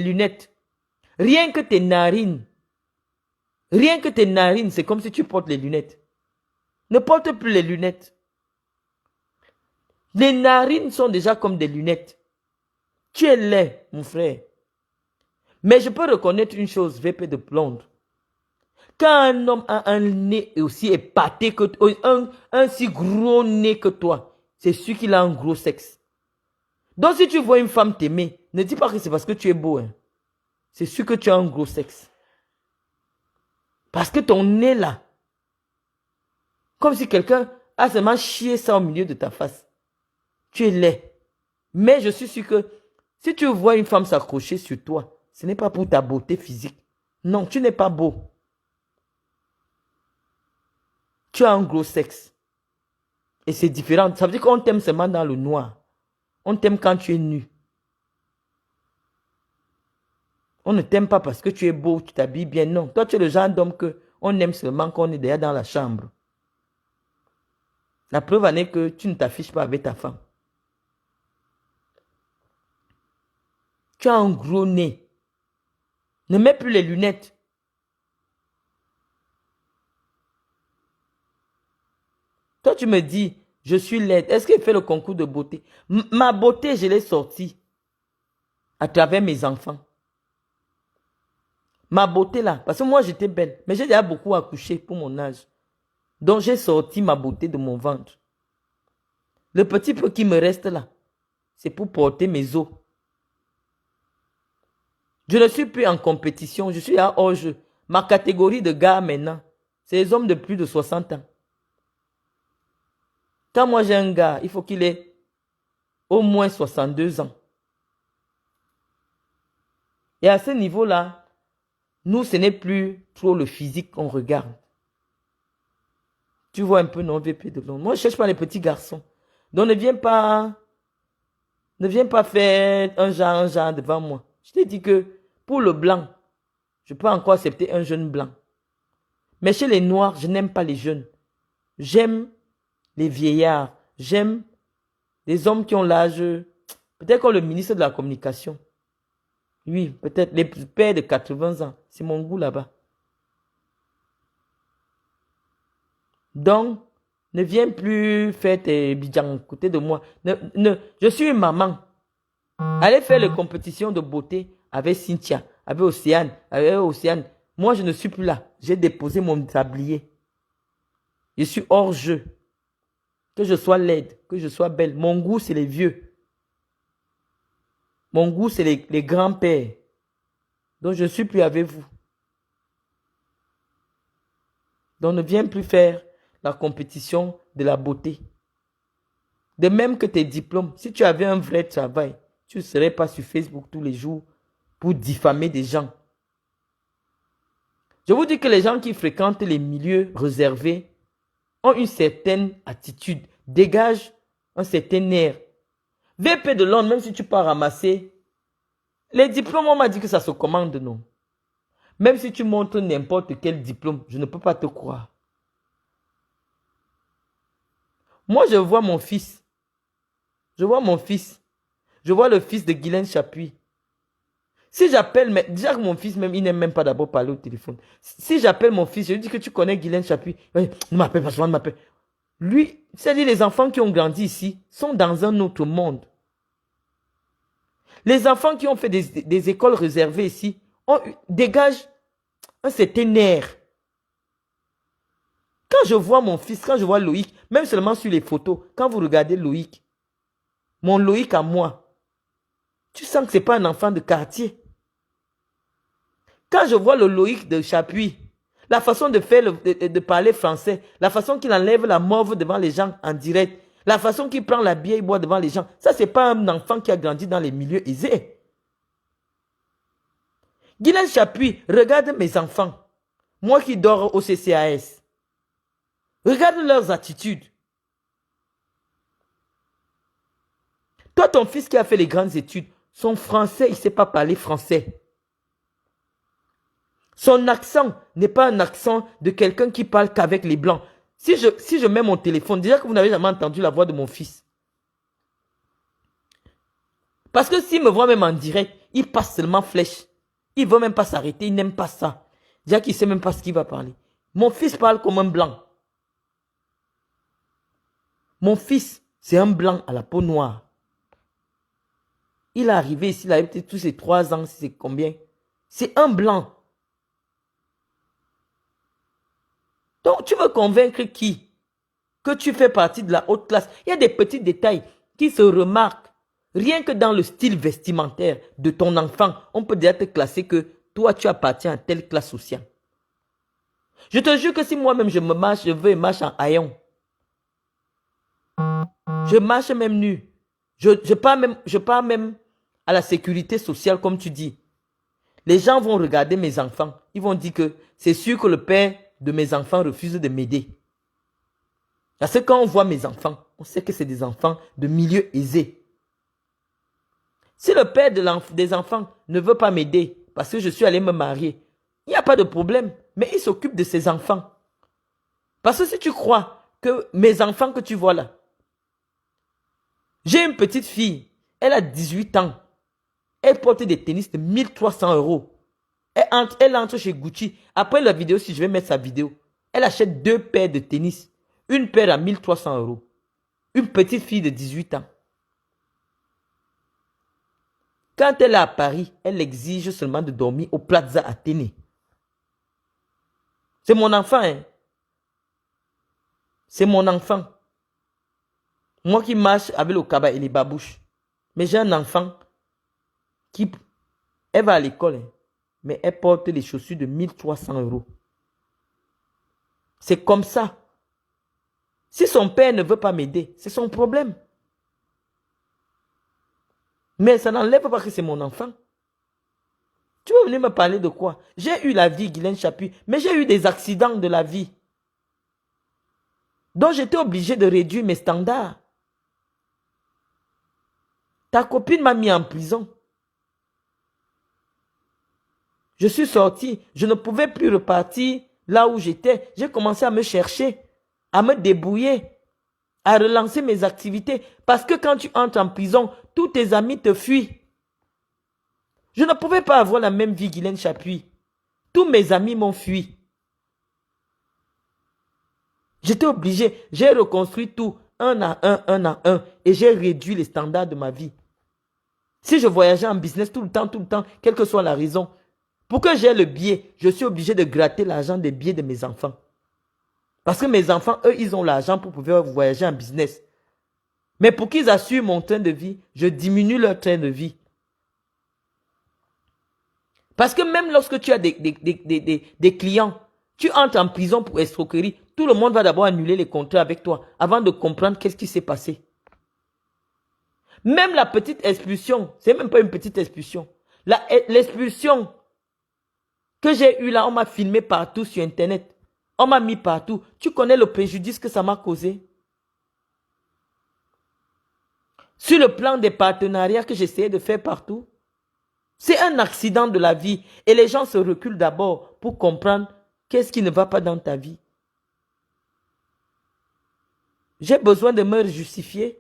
lunettes. Rien que tes narines. Rien que tes narines, c'est comme si tu portes les lunettes. Ne porte plus les lunettes. Les narines sont déjà comme des lunettes. Tu es laid, mon frère. Mais je peux reconnaître une chose, VP de Londres. Quand un homme a un nez aussi épaté que toi, un si gros nez que toi, c'est sûr qu'il a un gros sexe. Donc si tu vois une femme t'aimer, ne dis pas que c'est parce que tu es beau. Hein. C'est sûr que tu as un gros sexe. Parce que ton nez là, comme si quelqu'un a seulement chié ça au milieu de ta face. Tu es laid. Mais je suis sûr que si tu vois une femme s'accrocher sur toi, ce n'est pas pour ta beauté physique. Non, tu n'es pas beau. Tu as un gros sexe. Et c'est différent. Ça veut dire qu'on t'aime seulement dans le noir. On t'aime quand tu es nu. On ne t'aime pas parce que tu es beau, tu t'habilles bien. Non, toi tu es le genre d'homme qu'on aime seulement quand on est déjà dans la chambre. La preuve en est que tu ne t'affiches pas avec ta femme. Tu as un gros nez. Ne mets plus les lunettes. Toi, tu me dis, je suis laide. Est-ce qu'il fait le concours de beauté? Ma beauté, je l'ai sortie à travers mes enfants. Ma beauté là, parce que moi, j'étais belle. Mais j'ai déjà beaucoup accouché pour mon âge. Donc, j'ai sorti ma beauté de mon ventre. Le petit peu qui me reste là, c'est pour porter mes os. Je ne suis plus en compétition, je suis à hors-jeu. Ma catégorie de gars maintenant, c'est les hommes de plus de 60 ans. Quand moi j'ai un gars, il faut qu'il ait au moins 62 ans. Et à ce niveau-là, nous, ce n'est plus trop le physique qu'on regarde. Tu vois un peu non VP de Londres. Moi, je ne cherche pas les petits garçons. Donc ne viens pas faire un genre devant moi. Je t'ai dit que pour le blanc, je peux encore accepter un jeune blanc. Mais chez les noirs, je n'aime pas les jeunes. J'aime les vieillards. J'aime les hommes qui ont l'âge, peut-être comme le ministre de la Communication. Oui, peut-être les pères de 80 ans. C'est mon goût là-bas. Donc, ne viens plus faire tes bidjans à côté de moi. Je suis une maman. Allez faire les compétitions de beauté avec Cynthia, avec Océane. Moi, je ne suis plus là. J'ai déposé mon tablier. Je suis hors jeu. Que je sois laide, que je sois belle. Mon goût, c'est les vieux. Mon goût, c'est les grands-pères. Donc, je ne suis plus avec vous. Donc, ne viens plus faire la compétition de la beauté. De même que tes diplômes. Si tu avais un vrai travail, tu ne serais pas sur Facebook tous les jours pour diffamer des gens. Je vous dis que les gens qui fréquentent les milieux réservés ont une certaine attitude, dégagent un certain air. VP de Londres, même si tu pars ramasser, les diplômes, on m'a dit que ça se commande, non. Même si tu montres n'importe quel diplôme, je ne peux pas te croire. Moi, je vois mon fils. Je vois mon fils. Je vois le fils de Guylaine Chapuis. Si j'appelle, déjà que mon fils même, il n'aime même pas d'abord parler au téléphone. Si j'appelle mon fils, je lui dis que tu connais Guylaine Chapuis. Ne m'appelle pas souvent, ne m'appelle. Lui, c'est-à-dire les enfants qui ont grandi ici sont dans un autre monde. Les enfants qui ont fait des écoles réservées ici dégagent un certain air. Quand je vois mon fils, quand je vois Loïc, même seulement sur les photos, quand vous regardez Loïc, mon Loïc à moi, tu sens que ce n'est pas un enfant de quartier. Quand je vois le Loïc de Chapuis, la façon de faire, de parler français, la façon qu'il enlève la morve devant les gens en direct, la façon qu'il prend la bière et boit devant les gens, ça c'est pas un enfant qui a grandi dans les milieux aisés. Guylaine Chapuis, regarde mes enfants, moi qui dors au CCAS. Regarde leurs attitudes. Toi, ton fils qui a fait les grandes études, son français, il ne sait pas parler français. Son accent n'est pas un accent de quelqu'un qui parle qu'avec les blancs. Si je mets mon téléphone, déjà que vous n'avez jamais entendu la voix de mon fils. Parce que s'il me voit même en direct, il passe seulement flèche. Il ne veut même pas s'arrêter, il n'aime pas ça. Déjà qu'il ne sait même pas ce qu'il va parler. Mon fils parle comme un blanc. Mon fils, c'est un blanc à la peau noire. Il est arrivé ici, il a peut-être tous ses 3 ans, c'est combien? C'est un blanc. Donc, tu veux convaincre qui? Que tu fais partie de la haute classe. Il y a des petits détails qui se remarquent. Rien que dans le style vestimentaire de ton enfant, on peut déjà te classer que toi, tu appartiens à telle classe sociale. Je te jure que si moi-même je me marche, je veux marcher en haillons. Je marche même nu. Je pars même à la sécurité sociale, comme tu dis. Les gens vont regarder mes enfants. Ils vont dire que c'est sûr que le père de mes enfants refuse de m'aider. Parce que quand on voit mes enfants, on sait que c'est des enfants de milieu aisé. Si le père des enfants ne veut pas m'aider parce que je suis allé me marier, il n'y a pas de problème. Mais il s'occupe de ses enfants. Parce que si tu crois que mes enfants que tu vois là, j'ai une petite fille, elle a 18 ans. Elle porte des tennis de 1300 €. Elle entre chez Gucci. Après la vidéo, si je vais mettre sa vidéo, elle achète 2 paires de tennis. Une paire à 1300 €. Une petite fille de 18 ans. Quand elle est à Paris, elle exige seulement de dormir au Plaza Athénée. C'est mon enfant, hein. C'est mon enfant. Moi qui marche avec le cabas et les babouches. Mais j'ai un enfant qui... Elle va à l'école, hein, mais elle porte les chaussures de 1300 €. C'est comme ça. Si son père ne veut pas m'aider, c'est son problème. Mais ça n'enlève pas que c'est mon enfant. Tu veux venir me parler de quoi? J'ai eu la vie, Guylaine Chapuis, mais j'ai eu des accidents de la vie. Donc j'étais obligé de réduire mes standards. Ta copine m'a mis en prison. Je suis sorti, je ne pouvais plus repartir là où j'étais. J'ai commencé à me chercher, à me débrouiller, à relancer mes activités. Parce que quand tu entres en prison, tous tes amis te fuient. Je ne pouvais pas avoir la même vie, Guylaine Chapuis. Tous mes amis m'ont fui. J'étais obligé, j'ai reconstruit tout, un à un, et j'ai réduit les standards de ma vie. Si je voyageais en business tout le temps, quelle que soit la raison, pour que j'aie le billet, je suis obligé de gratter l'argent des billets de mes enfants. Parce que mes enfants, eux, ils ont l'argent pour pouvoir voyager en business. Mais pour qu'ils assurent mon train de vie, je diminue leur train de vie. Parce que même lorsque tu as des clients, tu entres en prison pour escroquerie, tout le monde va d'abord annuler les contrats avec toi avant de comprendre qu'est-ce qui s'est passé. Même la petite expulsion, c'est même pas une petite expulsion. L'expulsion que j'ai eue là, on m'a filmé partout sur Internet. On m'a mis partout. Tu connais le préjudice que ça m'a causé? Sur le plan des partenariats que j'essayais de faire partout, c'est un accident de la vie. Et les gens se reculent d'abord pour comprendre qu'est-ce qui ne va pas dans ta vie. J'ai besoin de me justifier.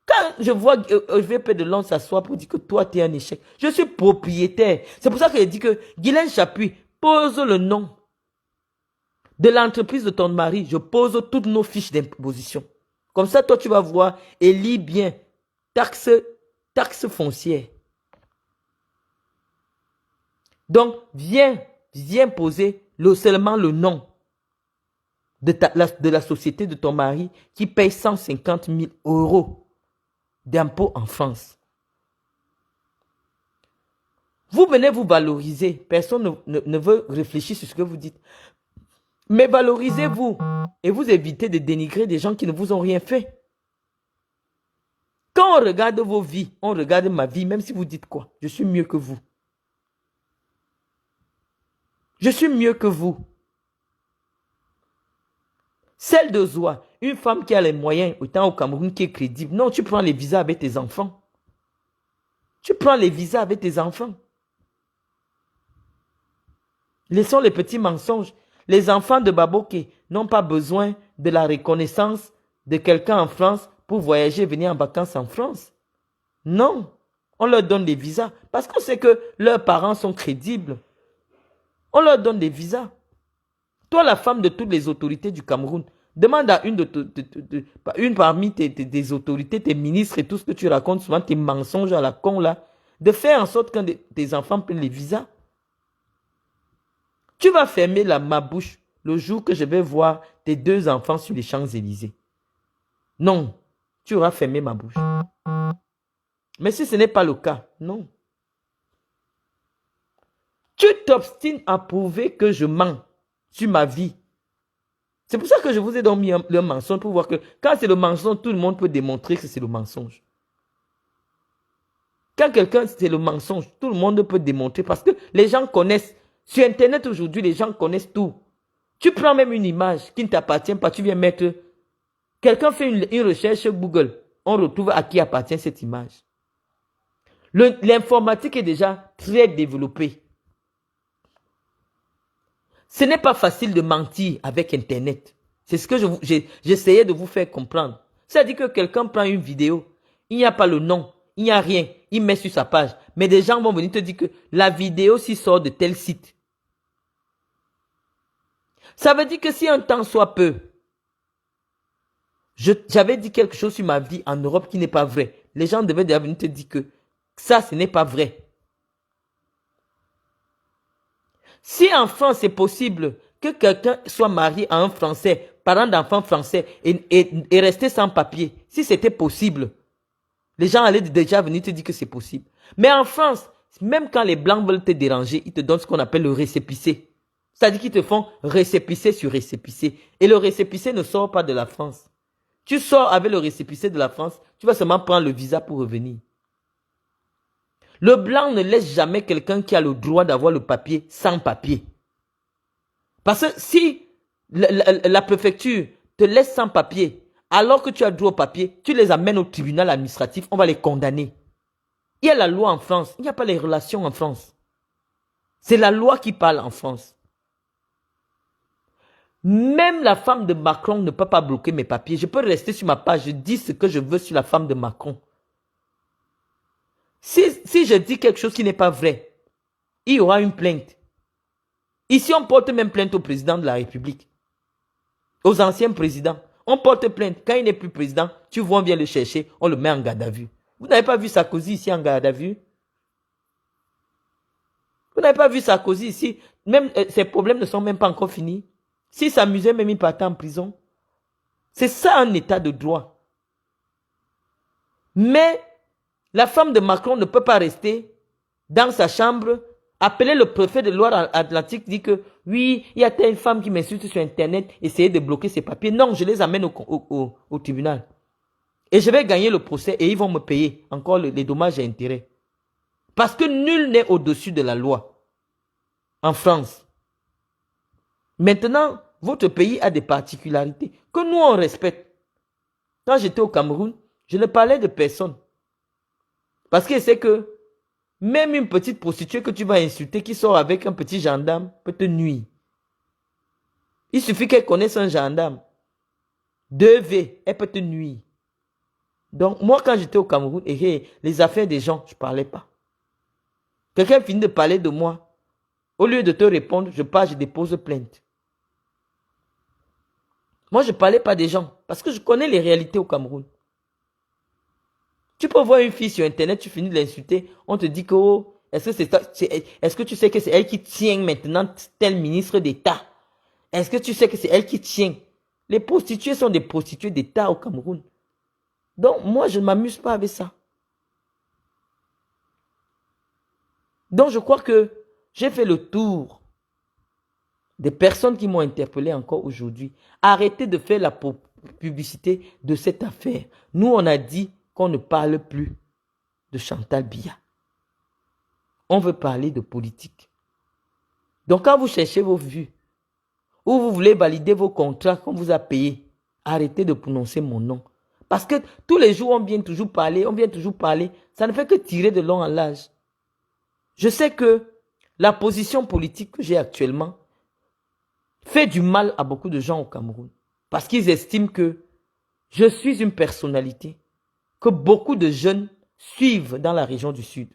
Quand je vois EVP de Londres s'asseoir pour dire que toi, tu es un échec, je suis propriétaire. C'est pour ça que je dis que Guylaine Chapuis, pose le nom de l'entreprise de ton mari. Je pose toutes nos fiches d'imposition. Comme ça, toi, tu vas voir et lis bien. Taxe foncière. Donc, viens poser seulement le nom de la société de ton mari qui paye 150 000 € d'impôts en France. Vous venez vous valoriser. Personne ne veut réfléchir sur ce que vous dites. Mais valorisez-vous et vous évitez de dénigrer des gens qui ne vous ont rien fait. Quand on regarde vos vies, on regarde ma vie, même si vous dites quoi, je suis mieux que vous. Je suis mieux que vous. Celle de Zoa, une femme qui a les moyens, autant au Cameroun, qui est crédible. Non, tu prends les visas avec tes enfants. Tu prends les visas avec tes enfants. Laissons les petits mensonges. Les enfants de Baboké n'ont pas besoin de la reconnaissance de quelqu'un en France pour voyager et venir en vacances en France. Non. On leur donne des visas. Parce qu'on sait que leurs parents sont crédibles. On leur donne des visas. Toi, la femme de toutes les autorités du Cameroun, demande à une parmi tes autorités, tes ministres et tout ce que tu racontes souvent, tes mensonges à la con là, de faire en sorte que tes enfants prennent les visas. Tu vas fermer ma bouche le jour que je vais voir tes 2 enfants sur les Champs-Élysées. Non, tu auras fermé ma bouche. Mais si ce n'est pas le cas, non. Tu t'obstines à prouver que je mens sur ma vie. C'est pour ça que je vous ai donné le mensonge pour voir que quand c'est le mensonge, tout le monde peut démontrer que c'est le mensonge. Quand quelqu'un c'est le mensonge, tout le monde peut démontrer parce que les gens connaissent. Sur Internet aujourd'hui, les gens connaissent tout. Tu prends même une image qui ne t'appartient pas, tu viens mettre... Quelqu'un fait une recherche sur Google, on retrouve à qui appartient cette image. L'informatique est déjà très développée. Ce n'est pas facile de mentir avec Internet. C'est ce que j'essayais de vous faire comprendre. C'est-à-dire que quelqu'un prend une vidéo, il n'y a pas le nom, il n'y a rien, il met sur sa page. Mais des gens vont venir te dire que la vidéo s'y sort de tel site. Ça veut dire que si un temps soit peu, j'avais dit quelque chose sur ma vie en Europe qui n'est pas vrai. Les gens devaient déjà venir te dire que ça, ce n'est pas vrai. Si en France, c'est possible que quelqu'un soit marié à un Français, parent d'enfants français, et rester sans papier, si c'était possible, les gens allaient déjà venir te dire que c'est possible. Mais en France, même quand les Blancs veulent te déranger, ils te donnent ce qu'on appelle le récépissé. C'est-à-dire qu'ils te font récépissé sur récépissé. Et le récépissé ne sort pas de la France. Tu sors avec le récépissé de la France, tu vas seulement prendre le visa pour revenir. Le blanc ne laisse jamais quelqu'un qui a le droit d'avoir le papier sans papier. Parce que si la préfecture te laisse sans papier, alors que tu as droit au papier, tu les amènes au tribunal administratif, on va les condamner. Il y a la loi en France, il n'y a pas les relations en France. C'est la loi qui parle en France. Même la femme de Macron ne peut pas bloquer mes papiers. Je peux rester sur ma page, je dis ce que je veux sur la femme de Macron. Si je dis quelque chose qui n'est pas vrai, il y aura une plainte. Ici, on porte même plainte au président de la République. Aux anciens présidents. On porte plainte. Quand il n'est plus président, tu vois, on vient le chercher, on le met en garde à vue. Vous n'avez pas vu Sarkozy ici en garde à vue? Vous n'avez pas vu Sarkozy ici? Même ses problèmes ne sont même pas encore finis. S'il s'amusait, même il partait en prison. C'est ça un état de droit. Mais la femme de Macron ne peut pas rester dans sa chambre, appeler le préfet de Loire-Atlantique, dire que oui, il y a telle femme qui m'insulte sur Internet, essayer de bloquer ses papiers. Non, je les amène au tribunal. Et je vais gagner le procès et ils vont me payer encore les dommages et intérêts. Parce que nul n'est au-dessus de la loi en France. Maintenant, votre pays a des particularités que nous, on respecte. Quand j'étais au Cameroun, je ne parlais de personne. Parce que c'est que même une petite prostituée que tu vas insulter qui sort avec un petit gendarme peut te nuire. Il suffit qu'elle connaisse un gendarme. 2V, elle peut te nuire. Donc, moi, quand j'étais au Cameroun, les affaires des gens, je ne parlais pas. Quelqu'un finit de parler de moi. Au lieu de te répondre, je pars, je dépose plainte. Moi, je ne parlais pas des gens parce que je connais les réalités au Cameroun. Tu peux voir une fille sur Internet, tu finis de l'insulter, on te dit que oh, est-ce que tu sais que c'est elle qui tient maintenant tel ministre d'État? Est-ce que tu sais que c'est elle qui tient? Les prostituées sont des prostituées d'État au Cameroun. Donc, moi, je ne m'amuse pas avec ça. Donc, je crois que j'ai fait le tour des personnes qui m'ont interpellé encore aujourd'hui. Arrêtez de faire la publicité de cette affaire. Nous, on a dit qu'on ne parle plus de Chantal Biya. On veut parler de politique. Donc, quand vous cherchez vos vues, ou vous voulez valider vos contrats qu'on vous a payés, arrêtez de prononcer mon nom. Parce que tous les jours, on vient toujours parler, ça ne fait que tirer de long en large. Je sais que la position politique que j'ai actuellement fait du mal à beaucoup de gens au Cameroun. Parce qu'ils estiment que je suis une personnalité, que beaucoup de jeunes suivent dans la région du Sud.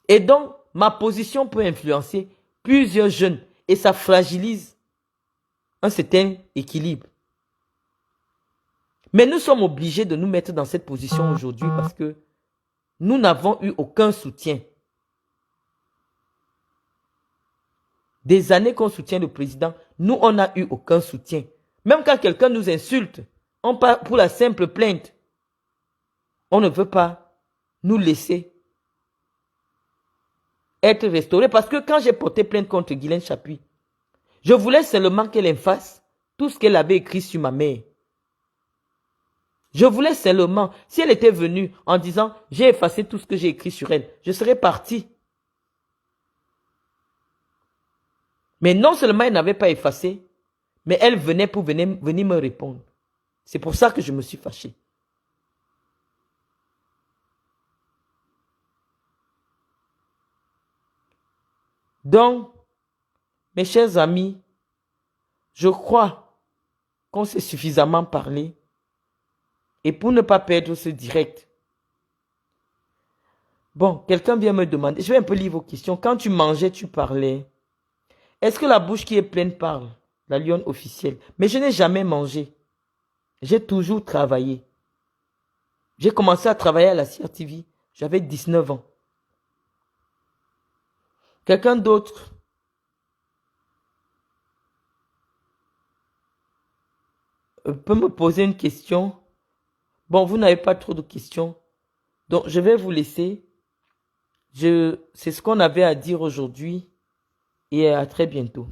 Et donc, ma position peut influencer plusieurs jeunes et ça fragilise un certain équilibre. Mais nous sommes obligés de nous mettre dans cette position aujourd'hui parce que nous n'avons eu aucun soutien. Des années qu'on soutient le président, nous, on n'a eu aucun soutien. Même quand quelqu'un nous insulte, on part pour la simple plainte. On ne veut pas nous laisser être restaurés. Parce que quand j'ai porté plainte contre Guylaine Chapuis, je voulais seulement qu'elle efface tout ce qu'elle avait écrit sur ma mère. Je voulais seulement, si elle était venue en disant « j'ai effacé tout ce que j'ai écrit sur elle », je serais parti. Mais non seulement elle n'avait pas effacé, mais elle venait pour venir me répondre. C'est pour ça que je me suis fâché. Donc, mes chers amis, je crois qu'on s'est suffisamment parlé. Et pour ne pas perdre ce direct. Bon, quelqu'un vient me demander, je vais un peu lire vos questions. Quand tu mangeais, tu parlais. Est-ce que la bouche qui est pleine parle? La lionne officielle. Mais je n'ai jamais mangé. J'ai toujours travaillé. J'ai commencé à travailler à la CRTV. J'avais 19 ans. Quelqu'un d'autre? Peut me poser une question? Bon, vous n'avez pas trop de questions. Donc, je vais vous laisser. C'est ce qu'on avait à dire aujourd'hui. Et à très bientôt.